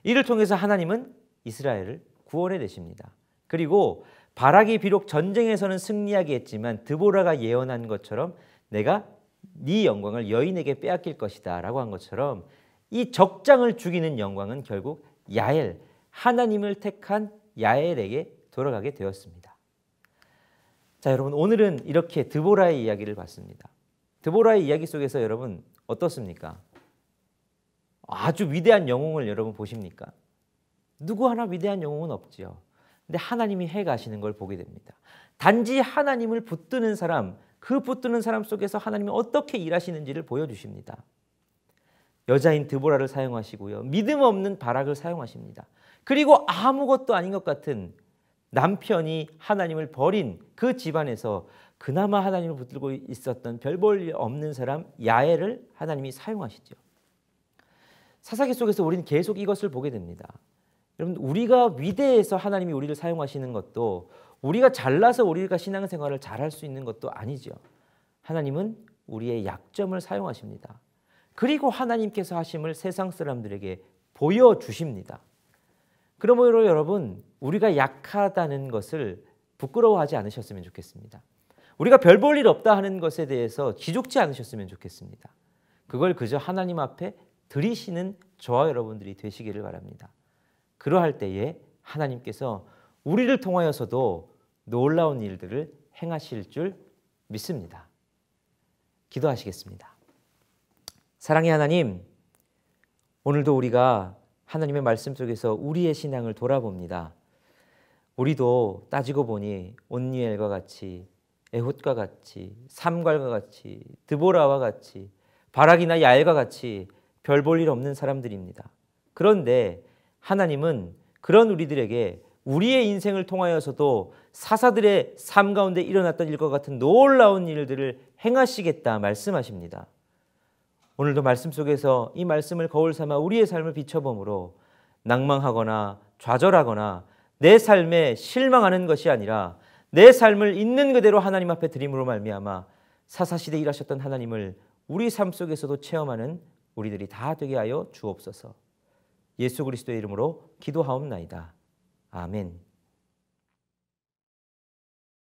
이를 통해서 하나님은 이스라엘을 구원해 내십니다. 그리고 바락이 비록 전쟁에서는 승리하게 했지만 드보라가 예언한 것처럼 내가 네 영광을 여인에게 빼앗길 것이다 라고 한 것처럼 이 적장을 죽이는 영광은 결국 야엘, 하나님을 택한 야엘에게 돌아가게 되었습니다. 자, 여러분, 오늘은 이렇게 드보라의 이야기를 봤습니다. 드보라의 이야기 속에서 여러분 어떻습니까? 아주 위대한 영웅을 여러분 보십니까? 누구 하나 위대한 영웅은 없지요. 근데 하나님이 해 가시는 걸 보게 됩니다. 단지 하나님을 붙드는 사람, 그 붙드는 사람 속에서 하나님이 어떻게 일하시는지를 보여주십니다. 여자인 드보라를 사용하시고요. 믿음 없는 바락을 사용하십니다. 그리고 아무것도 아닌 것 같은 남편이 하나님을 버린 그 집안에서 그나마 하나님을 붙들고 있었던 별 볼 일 없는 사람 야엘을 하나님이 사용하시죠. 사사기 속에서 우리는 계속 이것을 보게 됩니다. 여러분, 우리가 위대해서 하나님이 우리를 사용하시는 것도 우리가 잘나서 우리가 신앙생활을 잘할 수 있는 것도 아니죠. 하나님은 우리의 약점을 사용하십니다. 그리고 하나님께서 하심을 세상 사람들에게 보여주십니다. 그러므로 여러분, 우리가 약하다는 것을 부끄러워하지 않으셨으면 좋겠습니다. 우리가 별 볼 일 없다 하는 것에 대해서 기죽지 않으셨으면 좋겠습니다. 그걸 그저 하나님 앞에 드리시는 저와 여러분들이 되시기를 바랍니다. 그러할 때에 하나님께서 우리를 통하여서도 놀라운 일들을 행하실 줄 믿습니다. 기도하시겠습니다. 사랑의 하나님, 오늘도 우리가 하나님의 말씀 속에서 우리의 신앙을 돌아봅니다. 우리도 따지고 보니 온니엘과 같이, 에훗과 같이, 삼갈과 같이, 드보라와 같이, 바락이나 야엘과 같이 별 볼 일 없는 사람들입니다. 그런데 하나님은 그런 우리들에게 우리의 인생을 통하여서도 사사들의 삶 가운데 일어났던 일과 같은 놀라운 일들을 행하시겠다 말씀하십니다. 오늘도 말씀 속에서 이 말씀을 거울 삼아 우리의 삶을 비춰보므로 낭망하거나 좌절하거나 내 삶에 실망하는 것이 아니라 내 삶을 있는 그대로 하나님 앞에 드림으로 말미암아 사사시대에 일하셨던 하나님을 우리 삶 속에서도 체험하는 우리들이 다 되게 하여 주옵소서. 예수 그리스도의 이름으로 기도하옵나이다. 아멘.